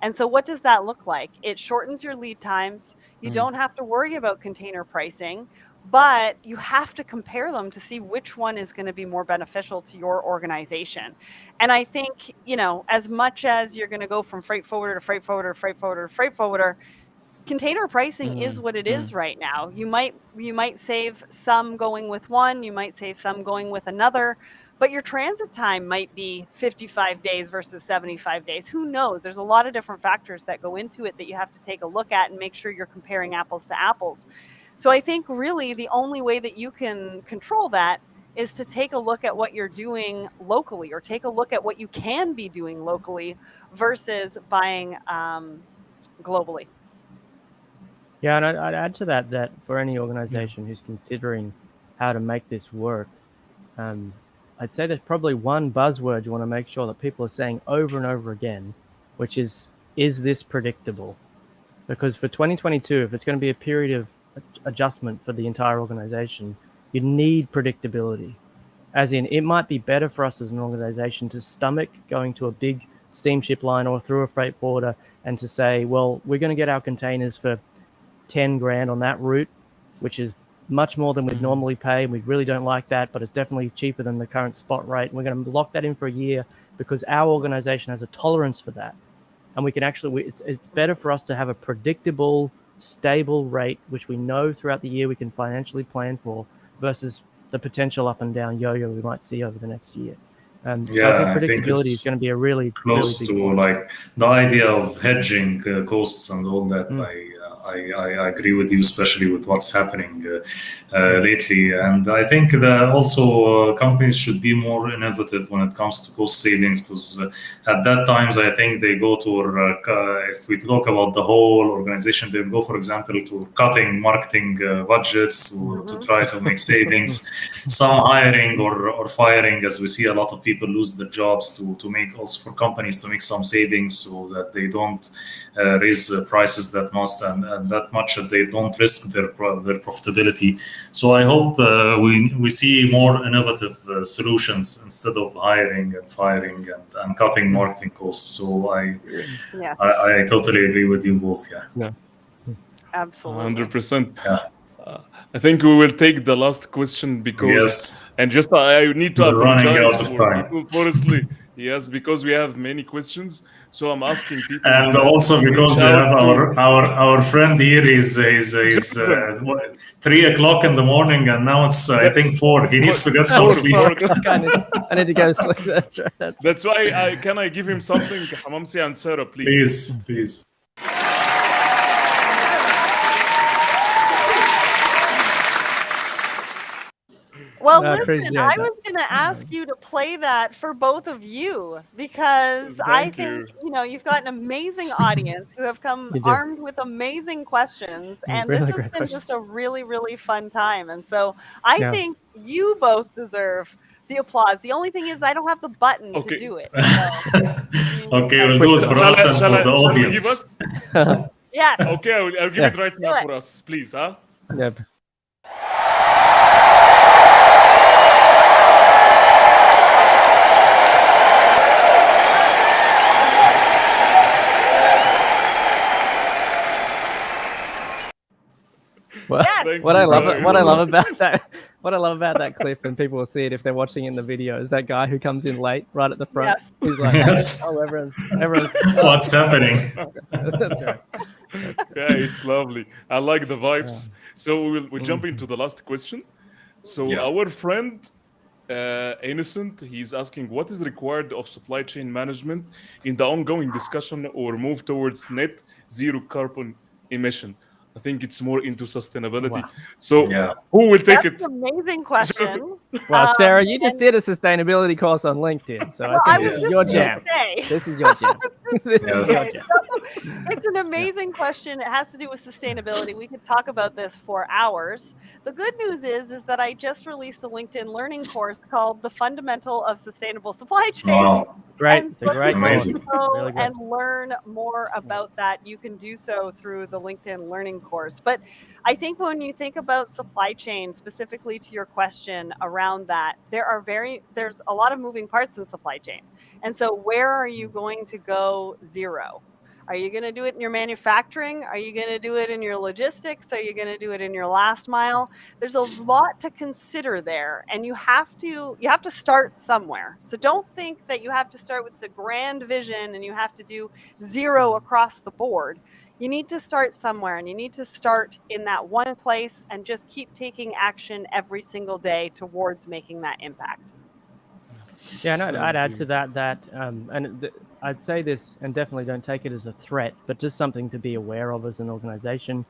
And so what does that look like? It shortens your lead times. You don't have to worry about container pricing, but you have to compare them to see which one is going to be more beneficial to your organization. And I think, as much as you're going to go from freight forwarder to freight forwarder to freight forwarder to freight forwarder, container pricing is what it is right now. You might save some going with one, you might save some going with another, but your transit time might be 55 days versus 75 days. Who knows? There's a lot of different factors that go into it that you have to take a look at and make sure you're comparing apples to apples. So I think really the only way that you can control that is to take a look at what you're doing locally, or take a look at what you can be doing locally versus buying globally. Yeah, and I'd add to that for any organization who's considering how to make this work, I'd say there's probably one buzzword you want to make sure that people are saying over and over again, which is this predictable? Because for 2022, if it's going to be a period of adjustment for the entire organization, you need predictability. As in, it might be better for us as an organization to stomach going to a big steamship line or through a freight forwarder and to say, well, we're going to get our containers for 10 grand on that route, which is much more than we'd normally pay. And we really don't like that, but it's definitely cheaper than the current spot rate. And we're going to lock that in for a year because our organization has a tolerance for that. And we can actually, it's better for us to have a predictable, stable rate, which we know throughout the year we can financially plan for, versus the potential up and down yo-yo we might see over the next year. So I think predictability is going to be a really close really big to like the idea of hedging costs and all that. I agree with you, especially with what's happening lately. And I think that also companies should be more innovative when it comes to cost savings, because at that times, I think they go to, if we talk about the whole organization, they go, for example, to cutting marketing budgets to try to make savings, some hiring or firing, as we see a lot of people lose their jobs to make, also for companies to make some savings so that they don't raise prices that much that they don't risk their profitability. So I hope we see more innovative solutions instead of hiring and firing and cutting marketing costs. So I totally agree with you both. Yeah. Absolutely. 100%. Yeah. I think we will take the last question because, and just I need to apologize for people firstly. Yes, because we have many questions, so I'm asking people. And also because we have our friend here is 3 o'clock in the morning, and now it's I think 4. He needs to get some sleep. I need to go sleep. That's right. That's why can I give him something, Hamamsy and Sarah, please? Please. Well, listen, I was going to ask you to play that for both of you because I think, you've got an amazing audience who have come armed with amazing questions. And this has been just a really, really fun time. And so I think you both deserve the applause. The only thing is I don't have the button to do it. So, okay, we'll do it for us and for the audience. Yeah. Okay, I'll give it right now for us, please. Yep. What I love about that clip, and people will see it if they're watching in the video, is that guy who comes in late right at the front. Yes. He's like, oh, everyone's what's happening? That's right. Yeah, it's lovely. I like the vibes. So we'll jump into the last question. So our friend Innocent, he's asking, what is required of supply chain management in the ongoing discussion or move towards net zero carbon emission? I think it's more into sustainability. Wow. So who will take it? That's an amazing question. Well, Sarah, you just did a sustainability course on LinkedIn, so I think this is your jam. This is your jam. It's an amazing question. It has to do with sustainability. We could talk about this for hours. The good news is that I just released a LinkedIn learning course called The Fundamental of Sustainable Supply Chain. Wow. Great. And so great. Amazing. Go and learn more about that. You can do so through the LinkedIn learning course. But I think when you think about supply chain, specifically to your question around that, there's a lot of moving parts in supply chain. And so where are you going to go zero? Are you going to do it in your manufacturing? Are you going to do it in your logistics? Are you going to do it in your last mile? There's a lot to consider there, and you have to start somewhere. So don't think that you have to start with the grand vision and you have to do zero across the board. You need to start somewhere, and you need to start in that one place and just keep taking action every single day towards making that impact. Yeah, and I'd add to that, I'd say this, and definitely don't take it as a threat, but just something to be aware of as an organization.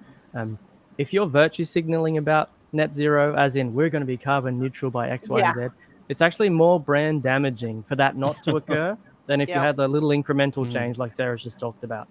If you're virtue signaling about net zero, as in we're going to be carbon neutral by X, Y, and Z, it's actually more brand damaging for that not to occur than if you had a little incremental change like Sarah's just talked about.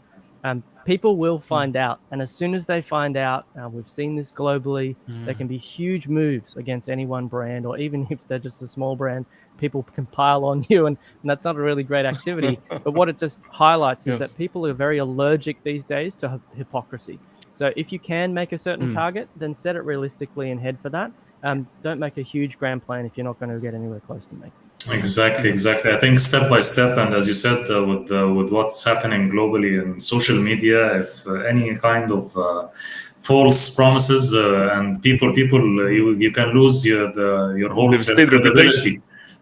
People will find out, and as soon as they find out, we've seen this globally, there can be huge moves against any one brand, or even if they're just a small brand, people can pile on you, and that's not a really great activity. But what it just highlights is that people are very allergic these days to hypocrisy. So if you can make a certain target, then set it realistically and head for that. Don't make a huge grand plan if you're not going to get anywhere close to making. Exactly. I think step by step, and as you said, with what's happening globally in social media, if any kind of false promises and people, you can lose your whole credibility,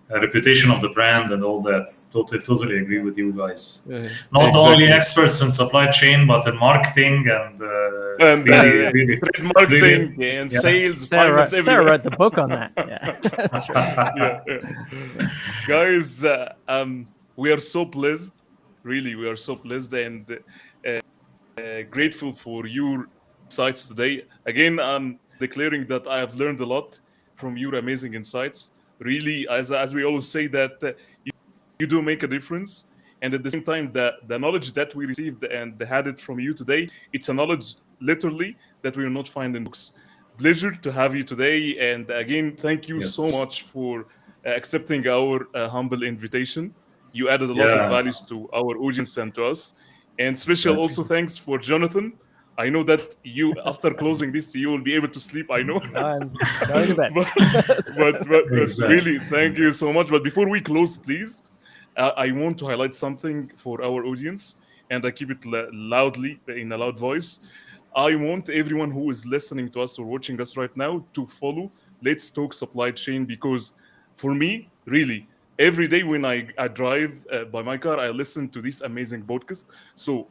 reputation of the brand, and all that. Totally agree with you guys. Not only experts in supply chain, but in marketing and really marketing and sales. Sarah wrote the book on that. Yeah, that's right. Guys, we are so blessed. Really, we are so blessed and grateful for your insights today. Again, I'm declaring that I have learned a lot from your amazing insights. Really, as we always say, that you do make a difference. And at the same time, the knowledge that we received and had it from you today, it's a knowledge literally that we will not find in books. Pleasure to have you today. And again, thank you so much for accepting our humble invitation. You added a lot of values to our audience and to us. And special also thanks for Jonathan. I know that you, after closing this, you will be able to sleep, I know. I'm going to bed. but really, thank you so much. But before we close, please, I want to highlight something for our audience, and I keep it loudly, in a loud voice. I want everyone who is listening to us or watching us right now to follow Let's Talk Supply Chain, because for me, really, every day when I drive by my car, I listen to this amazing podcast. So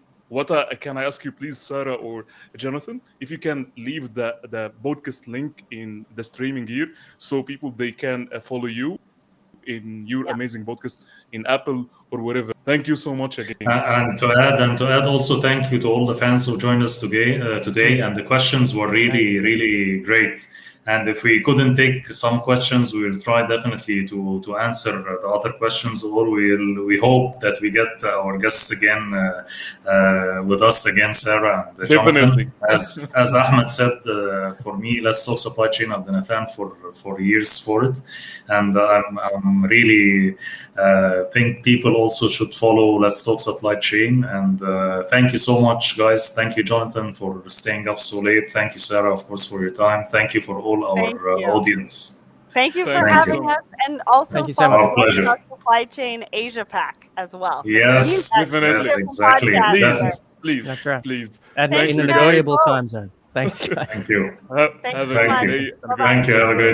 can I ask you, please, Sarah or Jonathan, if you can leave the podcast link in the streaming here so people, they can follow you in your amazing podcast in Apple or wherever. Thank you so much again. And to add also, thank you to all the fans who joined us today. And the questions were really great. And if we couldn't take some questions, we will try definitely to answer the other questions, or we hope that we get our guests again with us again, Sarah and Jonathan. As Ahmed said, for me, Let's Talk Supply Chain, I've been a fan for years for it, and I'm really think people also should follow Let's Talk Supply Chain. And thank you so much, guys. Thank you, Jonathan, for staying up so late. Thank you, Sarah, of course, for your time. Thank you for all our audience. Thank you for having us, and also our pleasure. Supply Chain Asia Pack as well. Yes, exactly. Please, that's right. Please. And in an agreeable time zone. Thanks, guys. Thank you. Have a great day. Thank you. Have a great day.